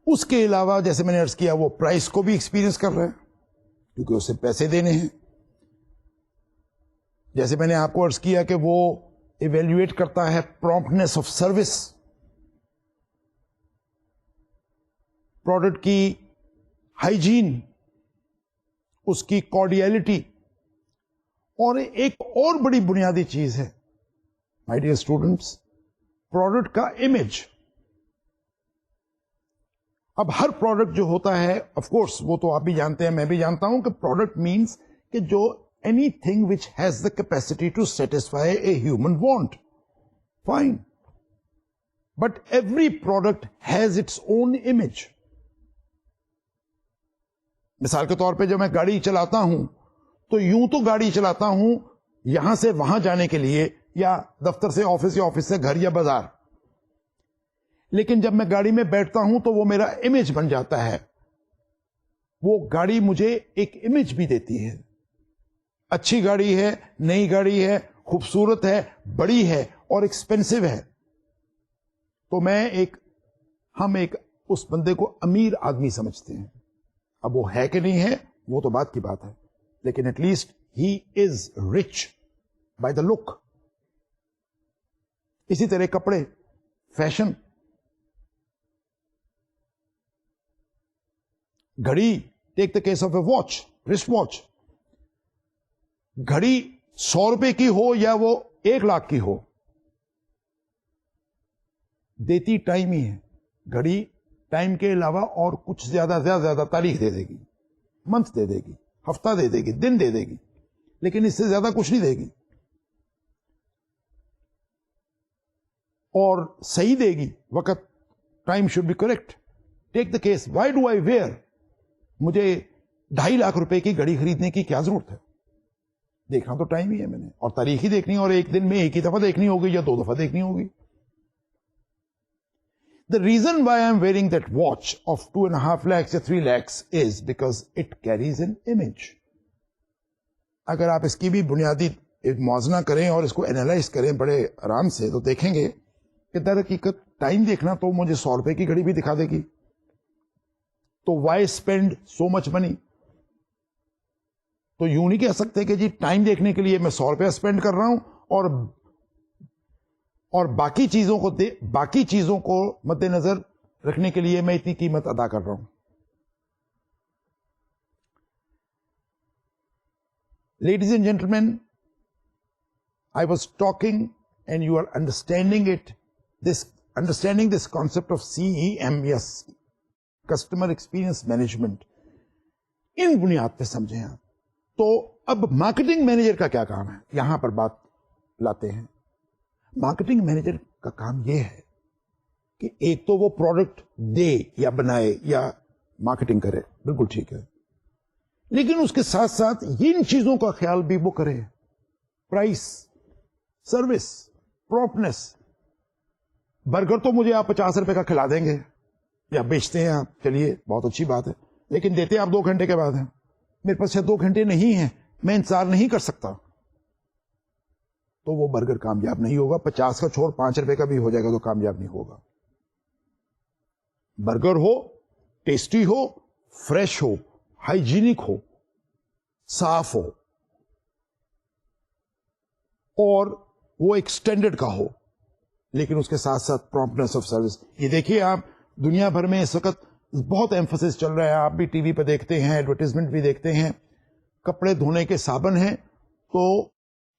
اس کے علاوہ جیسے میں نے عرض کیا وہ پرائس کو بھی ایکسپیرئنس کر رہے ہیں کیونکہ اسے پیسے دینے ہیں. جیسے میں نے آپ کو عرض کیا کہ وہ ایویلویٹ کرتا ہے پرومپٹنس آف سروس, پروڈکٹ کی ہائیجین, اس کی کارڈیلٹی, اور ایک اور بڑی بنیادی چیز ہے مائی ڈیئر اسٹوڈنٹس, پروڈکٹ کا امیج. اب ہر پروڈکٹ جو ہوتا ہے آف کورس وہ تو آپ بھی جانتے ہیں, میں بھی جانتا ہوں کہ پروڈکٹ مینس کہ جو anything which has the capacity to satisfy a human want, fine, but every product has its own image. مثال کے طور پہ جب میں گاڑی چلاتا ہوں تو یوں تو گاڑی چلاتا ہوں یہاں سے وہاں جانے کے لیے, یا دفتر سے آفس, یا آفس سے گھر, یا بازار, لیکن جب میں گاڑی میں بیٹھتا ہوں تو وہ میرا امیج بن جاتا ہے. وہ گاڑی مجھے ایک امیج بھی دیتی ہے, اچھی گاڑی ہے, نئی گاڑی ہے, خوبصورت ہے, بڑی ہے اور ایکسپینسو ہے, تو ہم اس بندے کو امیر آدمی سمجھتے ہیں. اب وہ ہے کہ نہیں ہے وہ تو بات کی بات ہے, لیکن at least he is rich by the look. اسی طرح کپڑے, فیشن, گھڑی, take the case of a watch, wrist watch. گھڑی 100 روپے کی ہو یا وہ 1 لاکھ کی ہو, دیتی ٹائم ہی ہے. گھڑی ٹائم کے علاوہ اور کچھ زیادہ تاریخ دے دے گی, منتھ دے دے گی, ہفتہ دے دے گی, دن دے دے گی, لیکن اس سے زیادہ کچھ نہیں دے گی. اور صحیح دے گی وقت, time should be correct. Take the case, why do I wear, مجھے 2.5 لاکھ روپے کی گھڑی خریدنے کی کیا ضرورت ہے؟ دیکھنا تو ٹائم ہی ہے میں نے, اور تاریخ ہی دیکھنی, اور ایک دن میں ایک ہی دفعہ دیکھنی ہوگی یا 2 دفعہ دیکھنی ہوگی. The reason why I'm wearing that watch of 2.5 lakhs or 3 lakhs is because it carries an image. اگر آپ اس کی بھی بنیادی موازنہ کریں اور اس کو اینالائز کریں بڑے آرام سے, تو دیکھیں گے کہ در حقیقت ٹائم دیکھنا تو مجھے 100 روپے کی گھڑی بھی دکھا دے گی. تو وائی اسپینڈ سو مچ منی؟ تو یوں نہیں کہہ سکتے کہ جی ٹائم دیکھنے کے لیے میں 100 روپیہ اسپینڈ کر رہا ہوں اور باقی چیزوں کو مد نظر رکھنے کے لیے میں اتنی قیمت ادا کر رہا ہوں. Ladies and gentleman, I was talking and you are understanding this concept of CEM, yes, Customer Experience Management. ان بنیاد پہ سمجھیں آپ. تو اب مارکیٹنگ مینیجر کا کیا کام ہے, یہاں پر بات لاتے ہیں. مارکیٹنگ مینیجر کا کام یہ ہے کہ ایک تو وہ پروڈکٹ دے یا بنائے یا مارکیٹنگ کرے, بالکل ٹھیک ہے, لیکن اس کے ساتھ ساتھ ان چیزوں کا خیال بھی وہ کرے, پرائس, سروس, پرومپٹنس. برگر تو مجھے آپ 50 روپے کا کھلا دیں گے یا بیچتے ہیں آپ, چلیے بہت اچھی بات ہے, لیکن دیتے آپ 2 گھنٹے کے بعد ہیں. میرے پاس 2 گھنٹے نہیں ہیں, میں انتظار نہیں کر سکتا, تو وہ برگر کامیاب نہیں ہوگا. 50 کا چھوڑ 5 روپے کا بھی ہو جائے گا تو کامیاب نہیں ہوگا. برگر ہو, ٹیسٹی ہو, فریش ہو, ہائیجینک ہو, صاف ہو, اور وہ ایک سٹینڈرڈ کا ہو, لیکن اس کے ساتھ ساتھ پرومپٹنس آف سروس. یہ دیکھیے آپ دنیا بھر میں اس وقت بہت ایمفسس چل رہا ہے, آپ بھی ٹی وی پہ دیکھتے ہیں, ایڈورٹیزمنٹ بھی دیکھتے ہیں. کپڑے دھونے کے صابن ہیں تو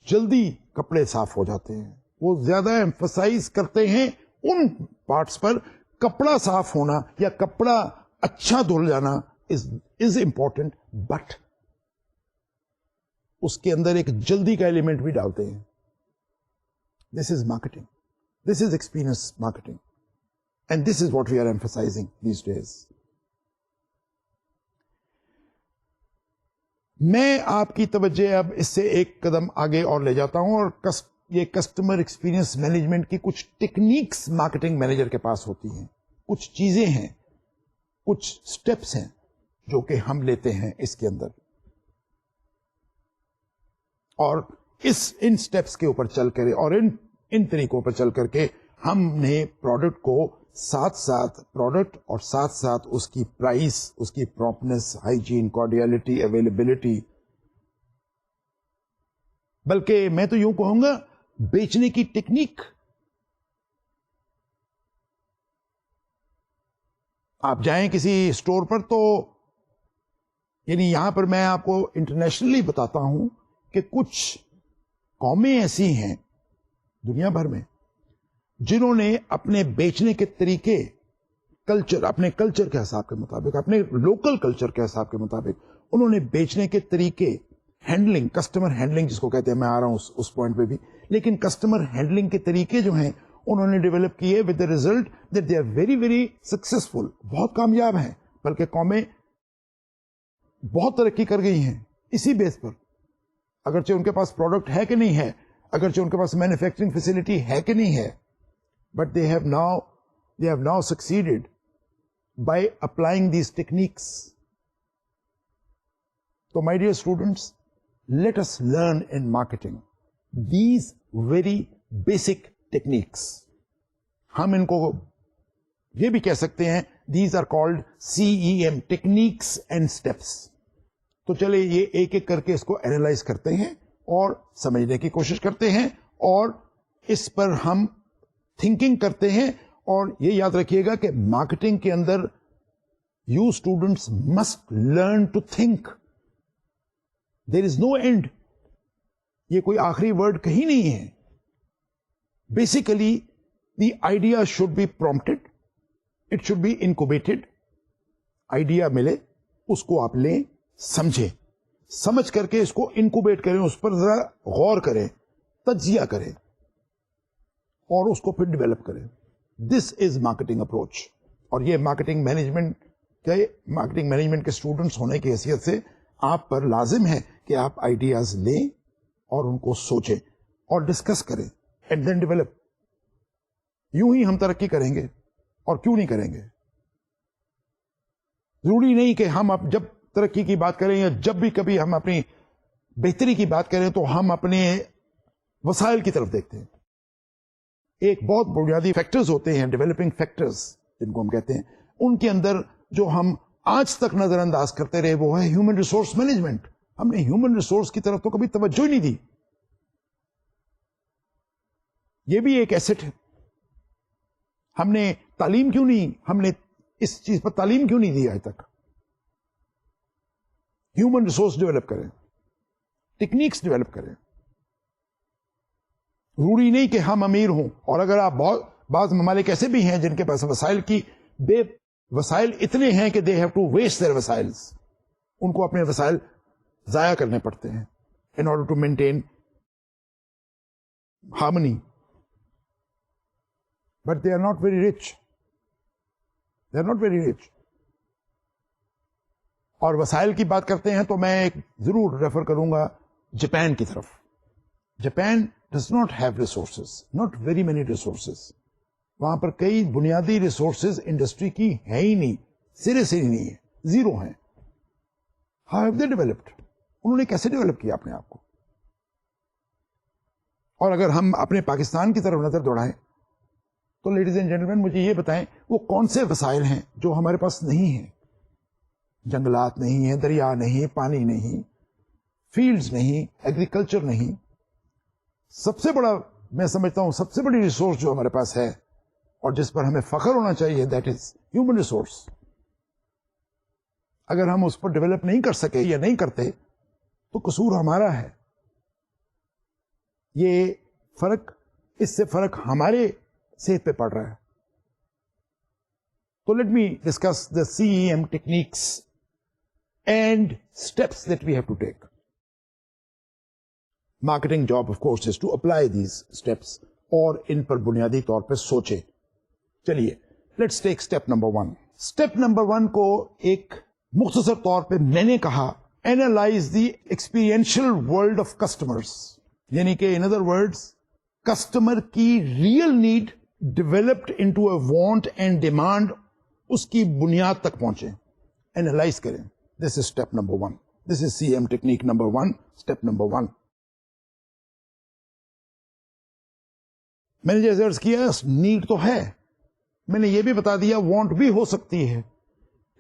جلدی کپڑے صاف ہو جاتے ہیں. وہ زیادہ ایمفسائز کرتے ہیں ان پارٹس پر, کپڑا صاف ہونا یا کپڑا اچھا دھل جانا از امپورٹنٹ, بٹ اس کے اندر ایک جلدی کا ایلیمنٹ بھی ڈالتے ہیں. This is marketing, this is experience marketing, and this is what we are emphasizing these days. میں آپ کی توجہ اب اس سے ایک قدم آگے اور لے جاتا ہوں، اور یہ کسٹمر ایکسپیرینس مینجمنٹ کی کچھ ٹیکنیکس مارکیٹنگ مینیجر کے پاس ہوتی ہیں، کچھ چیزیں ہیں، کچھ سٹیپس ہیں جو کہ ہم لیتے ہیں اس کے اندر، اور ان سٹیپس کے اوپر چل کر اور ان طریقوں پر چل کر کے ہم نے پروڈکٹ کو پروڈکٹ اور ساتھ ساتھ اس کی پرائس، اس کی پراپنس، ہائیجین، کارڈیالٹی، اویلیبلٹی، بلکہ میں تو یوں کہوں گا بیچنے کی ٹیکنیک. آپ جائیں کسی اسٹور پر تو یعنی یہاں پر میں آپ کو انٹرنیشنلی بتاتا ہوں کہ کچھ قومیں ایسی ہیں دنیا بھر میں جنہوں نے اپنے بیچنے کے طریقے اپنے کلچر کے حساب کے مطابق، اپنے لوکل کلچر کے حساب کے مطابق انہوں نے بیچنے کے طریقے، ہینڈلنگ، کسٹمر ہینڈلنگ جس کو کہتے ہیں، میں آ رہا ہوں اس پوائنٹ پہ بھی، لیکن کسٹمر ہینڈلنگ کے طریقے جو ہیں انہوں نے ڈیولپ کیے with the result that they are very very successful, بہت کامیاب ہیں، بلکہ قومیں بہت ترقی کر گئی ہیں اسی بیس پر، اگرچہ ان کے پاس پروڈکٹ ہے کہ نہیں ہے، اگرچہ ان کے پاس مینوفیکچرنگ فیسلٹی ہے کہ نہیں ہے، but they have now succeeded by applying these techniques. So my dear students, let us learn in marketing these very basic techniques. ہم ان کو یہ بھی کہہ سکتے ہیں these are called CEM, techniques and steps. تو چلے یہ ایک ایک کر کے اس کو اینالائز کرتے ہیں اور سمجھنے کی کوشش کرتے ہیں، اور اس پر ہم تھنکنگ کرتے ہیں. اور یہ یاد رکھیے گا کہ مارکیٹنگ کے اندر you students must learn to think. There is no end, یہ کوئی آخری ورڈ کہیں نہیں ہے. Basically the idea should be prompted, it should be incubated. Idea ملے، اس کو آپ لیں، سمجھیں، سمجھ کر کے اس کو انکوبیٹ کریں، اس پر ذرا غور کریں، تجزیہ کریں اور اس کو پھر ڈیولپ کریں. دس از مارکیٹنگ اپروچ. اور یہ مارکیٹنگ مینجمنٹ کے اسٹوڈنٹس ہونے کی حیثیت سے آپ پر لازم ہے کہ آپ آئیڈیاز لیں اور ان کو سوچیں اور ڈسکس کریں اینڈ دین ڈیولپ. یوں ہی ہم ترقی کریں گے، اور کیوں نہیں کریں گے؟ ضروری نہیں کہ ہم اب جب ترقی کی بات کریں یا جب بھی کبھی ہم اپنی بہتری کی بات کریں تو ہم اپنے وسائل کی طرف دیکھتے ہیں. ایک بہت بنیادی فیکٹرز ہوتے ہیں، ڈیولپنگ فیکٹرز جن کو ہم کہتے ہیں، ان کے اندر جو ہم آج تک نظر انداز کرتے رہے وہ ہے ہیومن ریسورس مینجمنٹ. ہم نے ہیومن ریسورس کی طرف تو کبھی توجہ ہی نہیں دی. یہ بھی ایک ایسٹ ہے. ہم نے تعلیم کیوں نہیں، ہم نے اس چیز پر تعلیم کیوں نہیں دی آج تک؟ ہیومن ریسورس ڈیولپ کریں، ٹیکنیکس ڈیولپ کریں. ضروری نہیں کہ ہم امیر ہوں، اور اگر آپ بعض ممالک ایسے بھی ہیں جن کے پاس وسائل اتنے ہیں کہ they have to waste their وسائلز، ان کو اپنے وسائل ضائع کرنے پڑتے ہیں in order to maintain harmony. But they are not very rich, they are not very rich. اور وسائل کی بات کرتے ہیں تو میں ایک ضرور ریفر کروں گا جاپان کی طرف. Japan does not have resources, not very many resources. وہاں پر کئی بنیادی ریسورسز انڈسٹری کی ہے ہی نہیں، سرے سے ہی نہیں ہے، زیرو ہیں. How have they developed? انہوں نے کیسے ڈیولپ کیا اپنے آپ کو؟ اور اگر ہم اپنے پاکستان کی طرف نظر دوڑائیں تو لیڈیز اینڈ جینٹلمین مجھے یہ بتائیں وہ کون سے وسائل ہیں جو ہمارے پاس نہیں ہیں؟ جنگلات نہیں ہیں، دریا نہیں، پانی نہیں، فیلڈز نہیں، ایگریکلچر نہیں. سب سے بڑا، میں سمجھتا ہوں سب سے بڑی ریسورس جو ہمارے پاس ہے اور جس پر ہمیں فخر ہونا چاہیے، دیٹ از ہیومن ریسورس. اگر ہم اس پر ڈیولپ نہیں کر سکے یا نہیں کرتے تو قصور ہمارا ہے. یہ فرق، اس سے فرق ہمارے صحت پہ پڑ رہا ہے. تو let me discuss the CEM techniques and steps that we have to take. Marketing job of course is to apply these steps, اور ان پر بنیادی طور پہ سوچے. چلیے لیٹس ٹیک اسٹیپ نمبر 1. اسٹیپ نمبر 1 کو ایک مختصر طور پہ میں نے کہا analyze the experiential world of customers. یعنی کہ in other words, customer کی real need developed into a want and demand اس کی بنیاد تک پہنچے, analyze کریں. This is step number 1. This is CM technique number 1, step number 1. میں نے جیسے عرض کیا نیڈ تو ہے, میں نے یہ بھی بتا دیا وانٹ بھی ہو سکتی ہے,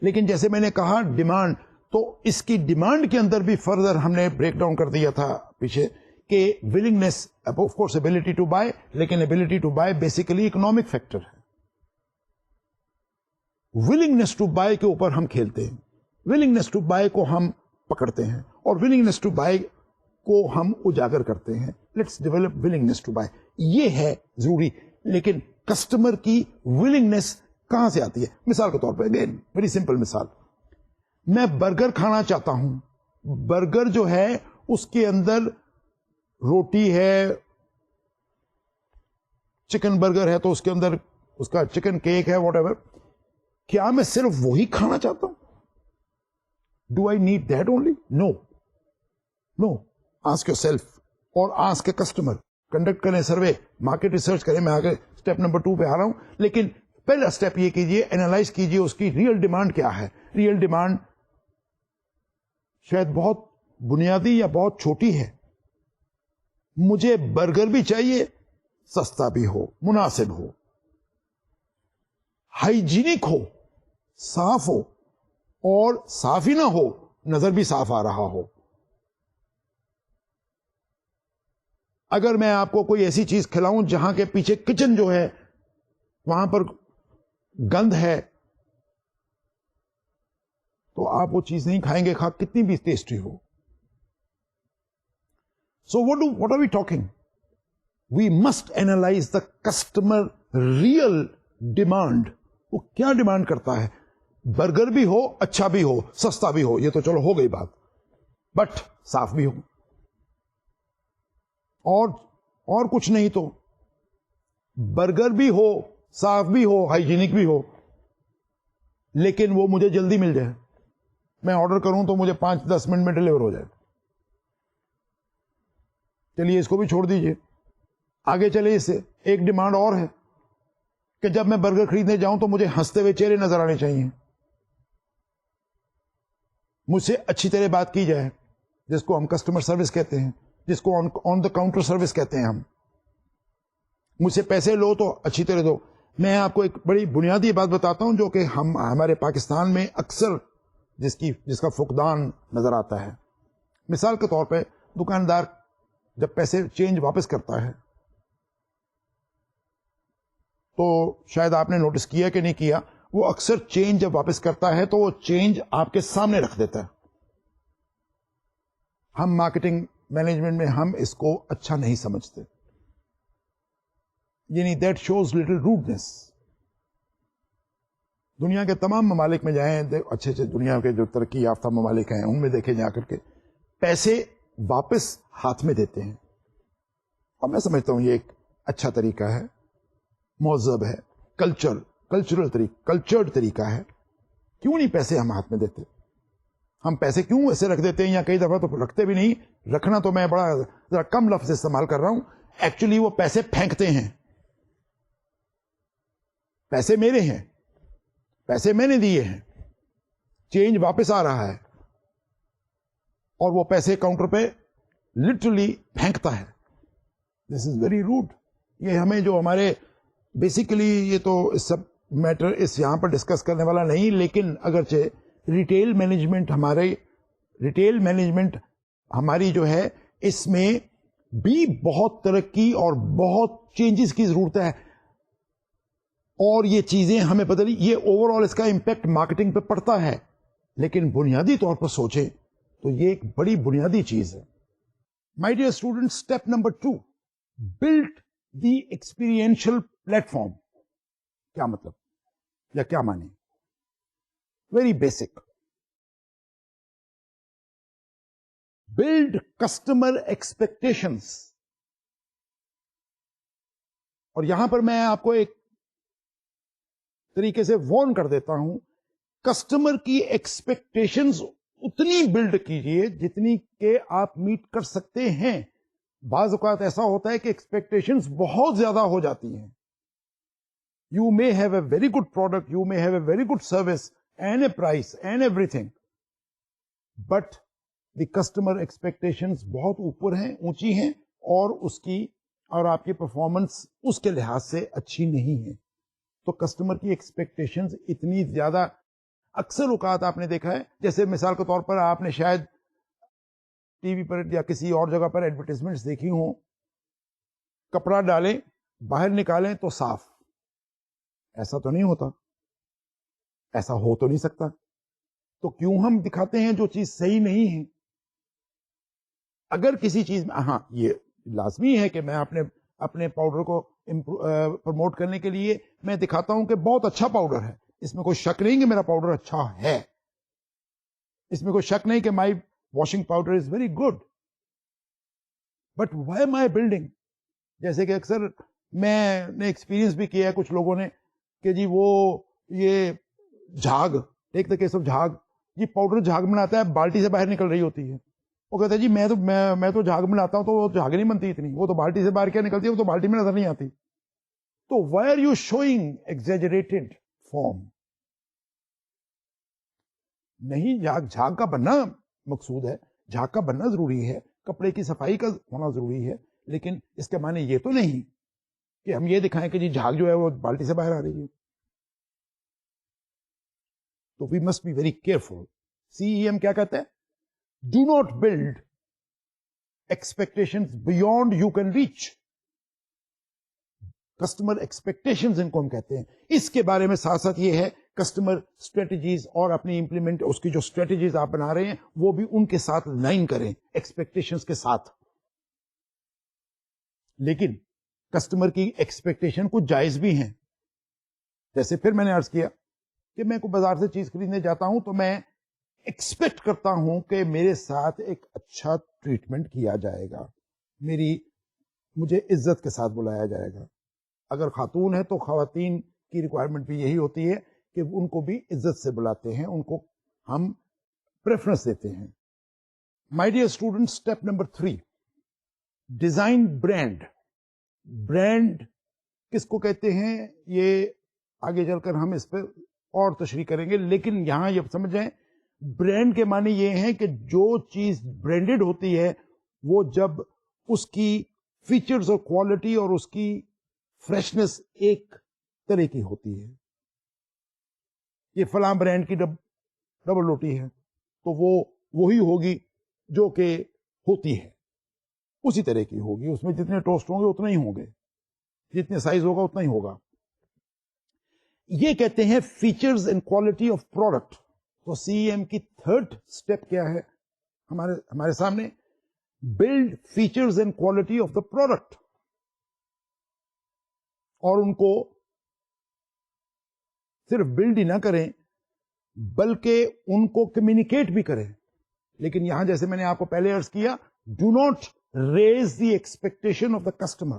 لیکن جیسے میں نے کہا ڈیمانڈ, تو اس کی ڈیمانڈ کے اندر بھی فردر ہم نے بریک ڈاؤن کر دیا تھا پیچھے کہ willingness, of course ability to buy, لیکن ability to buy basically economic factor ہے. ولنگنس ٹو بائی کے اوپر ہم کھیلتے ہیں, ولنگنس ٹو بائی کو ہم پکڑتے ہیں اور ولنگنس ٹو بائی کو ہم اجاگر کرتے ہیں. Let's develop willingness to buy, یہ ہے ضروری. لیکن کسٹمر کی ولنگنس کہاں سے آتی ہے؟ مثال کے طور پہ اگین ویری سمپل مثال, میں برگر کھانا چاہتا ہوں. برگر جو ہے اس کے اندر روٹی ہے, چکن برگر ہے تو اس کے اندر اس کا چکن کیک ہے, واٹ ایور. کیا میں صرف وہی کھانا چاہتا ہوں؟ Do I need that only? No no. Ask yourself اور آسک اے کسٹمر. کنڈکٹ کریں سروے, مارکیٹ ریسرچ کریں. میں آگے اسٹیپ نمبر 2 پہ آ رہا ہوں, لیکن پہلا اسٹیپ یہ کیجئے, اینالائز کیجئے اس کی ریئل ڈیمانڈ کیا ہے. ریئل ڈیمانڈ شاید بہت بنیادی یا بہت چھوٹی ہے. مجھے برگر بھی چاہیے, سستا بھی ہو, مناسب ہو, ہائیجینک ہو, صاف ہو, اور صاف ہی نہ ہو, نظر بھی صاف آ رہا ہو. اگر میں آپ کو کوئی ایسی چیز کھلاؤں جہاں کے پیچھے کچن جو ہے وہاں پر گند ہے, تو آپ وہ چیز نہیں کھائیں گے, کتنی بھی tasty who. So what are we talking? We must analyze the customer real demand. وہ کیا ڈیمانڈ کرتا ہے؟ برگر بھی ہو, اچھا بھی ہو, سستا بھی ہو, یہ تو چلو ہو گئی بات, بٹ صاف بھی ہو, اور کچھ نہیں تو برگر بھی ہو, صاف بھی ہو, ہائیجینک بھی ہو, لیکن وہ مجھے جلدی مل جائے. میں آرڈر کروں تو مجھے 5-10 منٹ میں ڈلیور ہو جائے. چلیے اس کو بھی چھوڑ دیجئے, آگے چلے. اس سے ایک ڈیمانڈ اور ہے کہ جب میں برگر خریدنے جاؤں تو مجھے ہنستے ہوئے چہرے نظر آنے چاہیے, مجھ سے اچھی طرح بات کی جائے, جس کو ہم کسٹمر سروس کہتے ہیں, جس کو آن دا کاؤنٹر سروس کہتے ہیں ہم. مجھ سے پیسے لو تو اچھی طرح دو. میں آپ کو ایک بڑی بنیادی بات بتاتا ہوں جو کہ ہمارے پاکستان میں اکثر جس کا فقدان نظر آتا ہے. مثال کے طور پہ دکاندار جب پیسے چینج واپس کرتا ہے تو شاید آپ نے نوٹس کیا کہ نہیں کیا, وہ اکثر چینج جب واپس کرتا ہے تو وہ چینج آپ کے سامنے رکھ دیتا ہے. ہم مارکیٹنگ مینجمنٹ میں ہم اس کو اچھا نہیں سمجھتے, یعنی دیٹ شوز لٹل روڈنس. دنیا کے تمام ممالک میں جائیں, اچھے دنیا کے جو ترقی یافتہ ممالک ہیں ان میں دیکھیں جا کر کے پیسے واپس ہاتھ میں دیتے ہیں, اور میں سمجھتا ہوں یہ ایک اچھا طریقہ ہے, مہذب ہے, کلچرڈ طریقہ ہے. کیوں نہیں پیسے ہم ہاتھ میں دیتے؟ ہم پیسے کیوں ایسے رکھ دیتے ہیں, یا کئی دفعہ تو رکھتے بھی نہیں. رکھنا تو میں بڑا ذرا کم لفظ استعمال کر رہا ہوں, ایکچولی وہ پیسے پھینکتے ہیں. پیسے میرے ہیں, پیسے میں نے دیے ہیں, چینج واپس آ رہا ہے, اور وہ پیسے کاؤنٹر پہ لٹرلی پھینکتا ہے. This is very rude. یہ ہمیں جو ہمارے بیسیکلی یہ تو اس سب میٹر اس یہاں پر ڈسکس کرنے والا نہیں, لیکن اگرچہ ریٹیل مینجمنٹ ہماری جو ہے اس میں بھی بہت ترقی اور بہت چینجز کی ضرورت ہے, اور یہ چیزیں ہمیں پتہ نہیں, یہ اوور آل اس کا امپیکٹ مارکیٹنگ پہ پڑتا ہے, لیکن بنیادی طور پر سوچیں تو یہ ایک بڑی بنیادی چیز ہے. My dear student, step number 2, build the experiential platform. کیا مطلب یا کیا معنی؟ Very basic. Build customer expectations. اور یہاں پر میں آپ کو ایک طریقے سے وارن کر دیتا ہوں, کسٹمر کی ایکسپیکٹیشنز اتنی بلڈ کیجئے جتنی کہ آپ میٹ کر سکتے ہیں. بعض اوقات ایسا ہوتا ہے کہ ایکسپیکٹیشنز بہت زیادہ ہو جاتی ہیں. You may have a very good product, you may have a very good service and a price and everything, but the customer expectations بہت اوپر ہیں, اونچی ہیں, اور آپ کی پرفارمنس اس کے لحاظ سے اچھی نہیں ہے. تو کسٹمر کی ایکسپیکٹیشنز اتنی زیادہ, اکثر اوقات آپ نے دیکھا ہے, جیسے مثال کے طور پر آپ نے شاید ٹی وی پر یا کسی اور جگہ پر ایڈورٹیزمنٹس دیکھی ہوں, کپڑا ڈالیں باہر نکالیں تو صاف. ایسا تو نہیں ہوتا, ایسا ہو تو نہیں سکتا. تو کیوں ہم دکھاتے ہیں جو چیز صحیح نہیں ہے؟ اگر کسی چیز میں, ہاں یہ لازمی ہے کہ میں اپنے پاؤڈر کو پروموٹ کرنے کے لیے میں دکھاتا ہوں کہ بہت اچھا پاؤڈر ہے. اس میں کوئی شک نہیں کہ میرا پاؤڈر اچھا ہے, اس میں کوئی شک نہیں کہ my washing powder is very good, but why am I building. جیسے کہ اکثر میں نے ایکسپیرینس بھی کیا ہے کچھ لوگوں نے کہ جی وہ یہ جھاگ, ٹیک دا کیس آف جھاگ, جی پاؤڈر جھاگ بناتا ہے, بالٹی سے باہر نکل رہی ہوتی ہے. وہ کہتا ہے جی میں تو جھاگ بناتا ہوں تو وہ جھاگ نہیں بنتی اتنی, وہ تو بالٹی سے باہر کیا نکلتی ہے, وہ تو بالٹی میں نظر نہیں آتی. تو why are you showing exaggerated form? نہیں, جھاگ کا بننا مقصود ہے, جھاگ کا بننا ضروری ہے, کپڑے کی صفائی کا ہونا ضروری ہے, لیکن اس کے معنی یہ تو نہیں کہ ہم یہ دکھائیں کہ جی جھاگ جو ہے وہ بالٹی سے باہر آ رہی ہے. تو we must be very careful. CEM کیا کہتا ہے؟ Do not build expectations beyond you can reach. Customer expectations ان کو ہم کہتے ہیں. اس کے بارے میں ساتھ ساتھ یہ ہے کسٹمر اسٹریٹجیز, اور اپنی امپلیمنٹ اس کی جو اسٹریٹجیز آپ بنا رہے ہیں وہ بھی ان کے ساتھ لائن کریں, ایکسپیکٹیشنز کے ساتھ. لیکن کسٹمر کی ایکسپیکٹیشن کچھ جائز بھی ہیں. جیسے پھر میں نے عرض کیا کہ میں کوئی بازار سے چیز خریدنے جاتا ہوں تو میں ایکسپیکٹ کرتا ہوں کہ میرے ساتھ ایک اچھا ٹریٹمنٹ کیا جائے گا, مجھے عزت کے ساتھ بلایا جائے گا. اگر خاتون ہے تو خواتین کی ریکوائرمنٹ بھی یہی ہوتی ہے کہ ان کو بھی عزت سے بلاتے ہیں, ان کو ہم پریفرنس دیتے ہیں. مائی dear student, step number 3, design brand. Brand کس کو کہتے ہیں یہ آگے چل کر ہم اس پہ اور تشریح کریں گے, لیکن یہاں یہ سمجھ جائیں برانڈ کے معنی یہ ہے کہ جو چیز برانڈڈ ہوتی ہے وہ جب اس کی فیچرز اور کوالٹی اور اس کی فریشنس ایک طرح کی ہوتی ہے. یہ فلاں برانڈ کی ڈبل روٹی ہے تو وہ وہی ہوگی جو کہ ہوتی ہے, اسی طرح کی ہوگی, اس میں جتنے ٹوسٹ ہوں گے اتنے ہی ہوں گے, جتنے سائز ہوگا اتنا ہی ہوگا. یہ کہتے ہیں features and quality of product. تو CEM کی تھرڈ اسٹیپ کیا ہے ہمارے سامنے؟ Build features and quality of the product. اور ان کو صرف بلڈ ہی نہ کریں بلکہ ان کو کمیونیکیٹ بھی کریں. لیکن یہاں جیسے میں نے آپ کو پہلے عرض کیا, do not raise the expectation of the customer.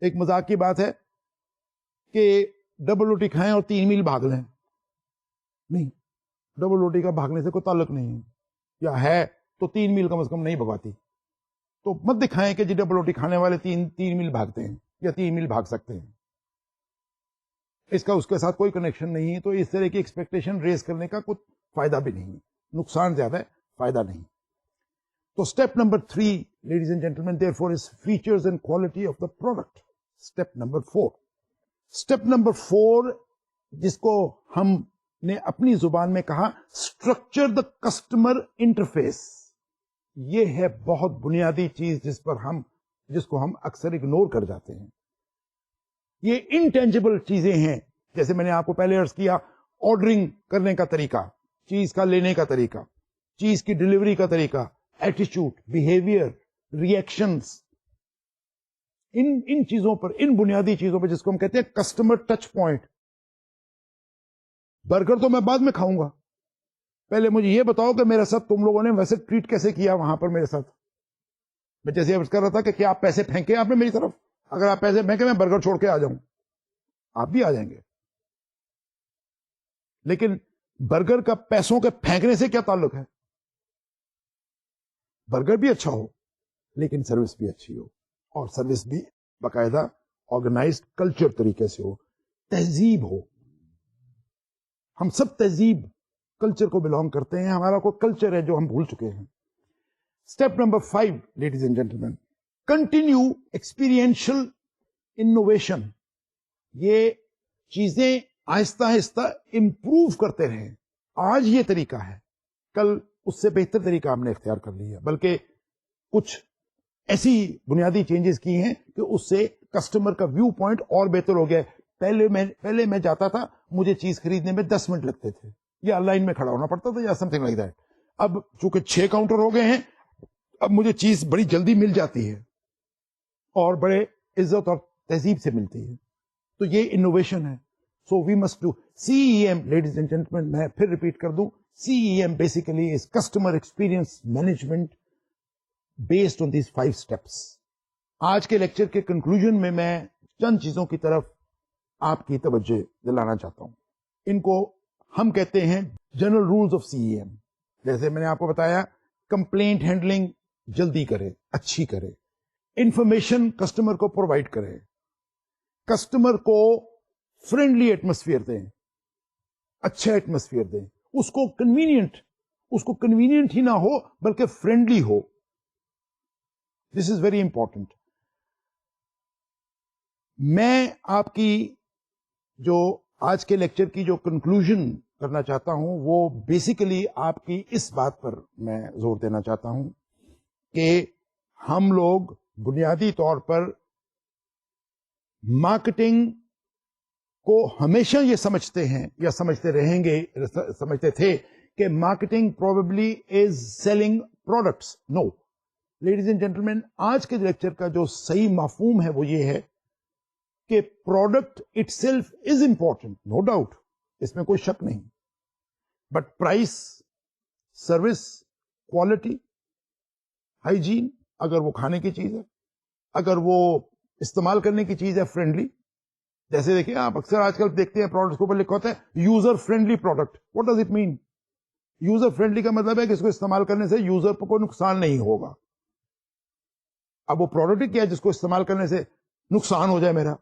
ایک مذاق کی بات ہے کہ ڈبل روٹی کھائیں اور 3 میل بھاگ لیں. نہیں, ڈبل روٹی کا بھاگنے سے کوئی تعلق نہیں ہے, یا ہے تو 3 میل کم از کم نہیں بھگاتی. تو مت دکھائیں کہ جی ڈبل روٹی کھانے والے 3 میل بھاگتے ہیں یا 3 میل بھاگ سکتے ہیں. اس کا اس کے ساتھ کوئی کنیکشن نہیں ہے. تو اس طرح کی ایکسپیکٹیشن ریز کرنے کا کوئی فائدہ بھی نہیں, نقصان زیادہ ہے, فائدہ نہیں. تو step number 3, ladies and gentleman, therefore is features and quality of the product. Step number 4. Step number 4 جس کو ہم نے اپنی زبان میں کہا اسٹرکچر دا کسٹمر انٹرفیس. یہ ہے بہت بنیادی چیز جس کو ہم اکثر اگنور کر جاتے ہیں. یہ انٹینجیبل چیزیں ہیں, جیسے میں نے آپ کو پہلے عرض کیا, آرڈرنگ کرنے کا طریقہ, چیز کا لینے کا طریقہ, چیز کی ڈلیوری کا طریقہ, ایٹیچیوڈ, بیہیویئر, ریئیکشنز. ان چیزوں پر, ان بنیادی چیزوں پر جس کو ہم کہتے ہیں کسٹمر ٹچ پوائنٹ. برگر تو میں بعد میں کھاؤں گا, پہلے مجھے یہ بتاؤ کہ میرے ساتھ تم لوگوں نے ویسے ٹریٹ کیسے کیا وہاں پر میرے ساتھ. میں جیسے عرض کر رہا تھا کہ کیا آپ پیسے پھینکے آپ نے میری طرف؟ اگر آپ پیسے پھینکے میں برگر چھوڑ کے آ جاؤں, آپ بھی آ جائیں گے. لیکن برگر کا پیسوں کے پھینکنے سے کیا تعلق ہے؟ برگر بھی اچھا ہو لیکن سروس بھی اچھی ہو، اور سروس بھی باقاعدہ آرگنائزڈ کلچر طریقے سے ہو، تہذیب ہو. ہم سب تہذیب کلچر کو بلونگ کرتے ہیں، ہمارا کوئی کلچر ہے جو ہم بھول چکے ہیں. Step number 5 ladies and gentleman, continue experiential innovation. یہ چیزیں آہستہ آہستہ امپروو کرتے رہیں. آج یہ طریقہ ہے، کل اس سے بہتر طریقہ ہم نے اختیار کر لیا، بلکہ کچھ ایسی بنیادی چینجز کی ہیں کہ اس سے کسٹمر کا ویو پوائنٹ اور بہتر ہو گیا. پہلے میں جاتا تھا، مجھے چیز خریدنے میں 10 منٹ لگتے تھے، یا لائن میں کھڑا ہونا پڑتا تھا، یا سم تھنگ لائک دیٹ. اب چونکہ 6 کاؤنٹر ہو گئے ہیں، اب مجھے چیز بڑی جلدی مل جاتی ہے اور بڑے عزت اور تہذیب سے ملتی ہے. تو یہ انوویشن ہے. So we must do CEM. Ladies and gentleman, میں پھر ریپیٹ کر دوں، CEM basically is customer experience management based on these 5 steps. آج کے لیکچر کے کنکلوژن میں چند چیزوں کی طرف آپ کی توجہ دلانا چاہتا ہوں. ان کو ہم کہتے ہیں جنرل رولز آف CEM. جیسے میں نے آپ کو بتایا، کمپلینٹ ہینڈلنگ جلدی کرے، اچھی کرے، انفارمیشن کسٹمر کو پرووائڈ کرے، کسٹمر کو فرینڈلی ایٹماسفیئر دیں، اچھا ایٹماسفیئر دیں، اس کو کنوینئنٹ ہی نہ ہو بلکہ friendly who. This is very important. میں آپ کی جو آج کے لیکچر کی جو کنکلوژن کرنا چاہتا ہوں، وہ بیسیکلی آپ کی اس بات پر میں زور دینا چاہتا ہوں کہ ہم لوگ بنیادی طور پر مارکیٹنگ کو ہمیشہ یہ سمجھتے ہیں یا سمجھتے رہیں گے، سمجھتے تھے کہ marketing probably is selling products. No ladies and gentleman, آج کے لیکچر کا جو صحیح مفہوم ہے وہ یہ ہے کہ product itself is important, no doubt, اس میں کوئی شک نہیں، but price, service, quality, hygiene, اگر وہ کھانے کی چیز ہے، اگر وہ استعمال کرنے کی چیز ہے، فرینڈلی. جیسے دیکھیں آپ اکثر آج کل دیکھتے ہیں پروڈکٹس کے اوپر لکھا ہوتا ہے user friendly product. What does it mean? User friendly کا مطلب ہے کہ اس کو استعمال کرنے سے یوزر کو کوئی نقصان نہیں ہوگا. اب وہ پروڈکٹ کیا ہے جس کو استعمال کرنے سے نقصان ہو جائے میرا؟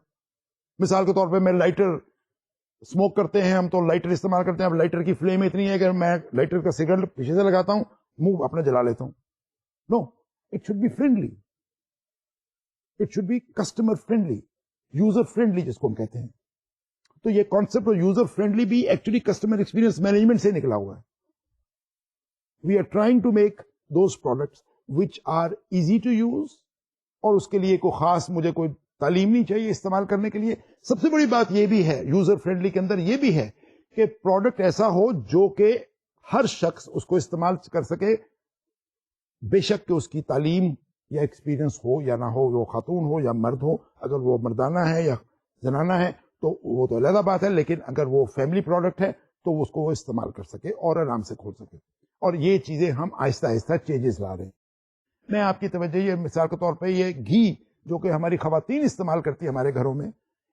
مثال کے طور پہ میں لائٹر، اسموک کرتے ہیں ہم تو لائٹر استعمال کرتے ہیں. اب لائٹر کی فلیم اتنی ہے کہ میں لائٹر کا سگریٹ پیچھے سے لگاتا ہوں، منہ اپنا جلا لیتا ہوں. No, it should be friendly, it should be customer friendly, user friendly جس کو ہم کہتے ہیں. تو یہ کانسیپٹ یوزر فرینڈلی بھی ایکچولی کسٹمر ایکسپیرئنس مینجمنٹ سے نکلا ہوا ہے. We are trying to make those products which are easy to use, اور اس کے لیے کوئی خاص مجھے کوئی تعلیم نہیں چاہیے استعمال کرنے کے لیے. سب سے بڑی بات یہ بھی ہے یوزر فرینڈلی کے اندر، یہ بھی ہے کہ پروڈکٹ ایسا ہو جو کہ ہر شخص اس کو استعمال کر سکے، بے شک کہ اس کی تعلیم یا ایکسپیرئنس ہو یا نہ ہو، وہ خاتون ہو یا مرد ہو. اگر وہ مردانہ ہے یا زنانہ ہے تو وہ تو علیحدہ بات ہے، لیکن اگر وہ فیملی پروڈکٹ ہے تو اس کو وہ استعمال کر سکے اور آرام سے کھول سکے. اور یہ چیزیں ہم آہستہ آہستہ چینجز لا رہے ہیں. میں آپ کی توجہ یہ مثال کے طور پہ یہ گھی جو کہ ہماری خواتین استعمال کرتی ہمارے گھروں میں،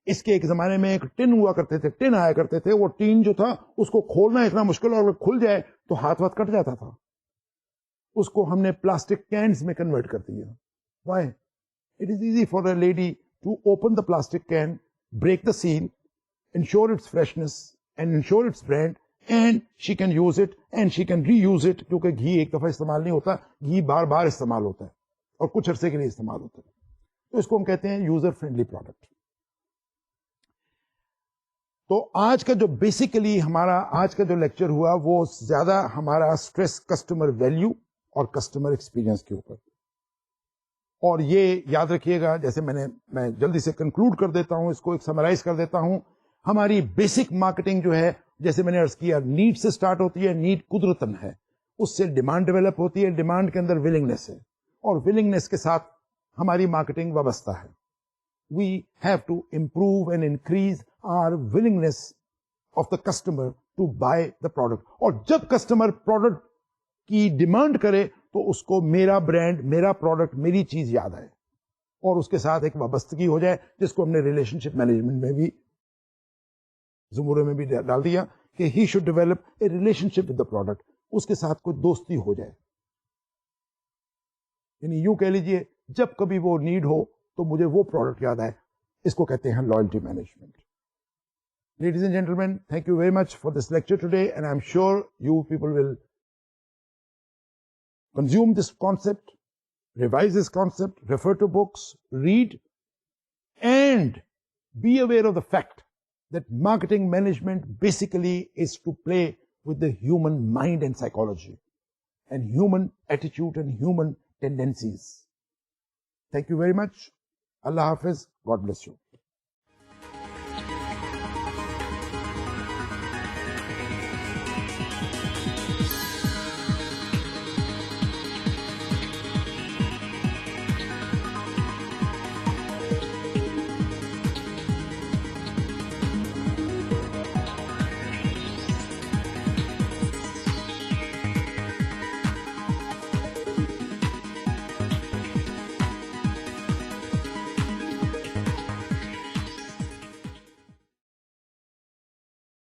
اس کے ایک زمانے میں ایک ٹن ہوا کرتے تھے، ٹن آیا کرتے تھے. وہ ٹین جو تھا اس کو کھولنا اتنا مشکل، اور کھل جائے تو ہاتھ کٹ جاتا تھا. اس کو ہم نے پلاسٹک کینز میں کنورٹ کر دیا. Why? It is easy for a lady to open the plastic can, break the seal, ensure its freshness and ensure its brand, and she can use it and she can reuse it. کیونکہ گھی ایک دفعہ استعمال نہیں ہوتا، گھی بار بار استعمال ہوتا ہے اور کچھ عرصے کے لیے استعمال ہوتا ہے. تو اس کو ہم کہتے ہیں یوزر فرینڈلی پروڈکٹ. تو آج کا جو بیسیکلی ہمارا آج کا جو لیکچر ہوا وہ زیادہ ہمارا اسٹریس کسٹمر ویلیو اور کسٹمر ایکسپیرئنس کے اوپر. اور یہ یاد رکھیے گا، جیسے میں جلدی سے کنکلوڈ کر دیتا ہوں، اس کو ایک سمرائز کر دیتا ہوں. ہماری بیسک مارکیٹنگ جو ہے، جیسے میں نے عرض کیا، نیڈ سے سٹارٹ ہوتی ہے. نیڈ قدرتن ہے، اس سے ڈیمانڈ ڈیولپ ہوتی ہے، ڈیمانڈ کے اندر ولنگنیس ہے، اور ولنگنیس کے ساتھ ہماری مارکیٹنگ وابستہ ہے. We have to improve and increase our willingness of the customer to buy the product. اور جب کسٹمر پروڈکٹ کی ڈیمانڈ کرے تو اس کو میرا برانڈ، میرا پروڈکٹ، میری چیز یاد آئے، اور اس کے ساتھ ایک وابستگی ہو جائے، جس کو ہم نے ریلیشن شپ مینجمنٹ میں بھی زمرے میں بھی ڈال دیا کہ he should develop a relationship with the product, اس کے ساتھ کوئی دوستی ہو جائے. یعنی یوں کہہ لیجئے جب کبھی وہ نیڈ ہو تو مجھے وہ پروڈکٹ یاد آئے. اس کو کہتے ہیں loyalty management. Ladies and gentlemen, thank you very much for this lecture today, and I'm sure you people will consume this concept, revise this concept, refer to books, read, and be aware of the fact that marketing management basically is to play with the human mind and psychology, and human attitude and human tendencies. Thank you very much. Allah Hafiz. God bless you.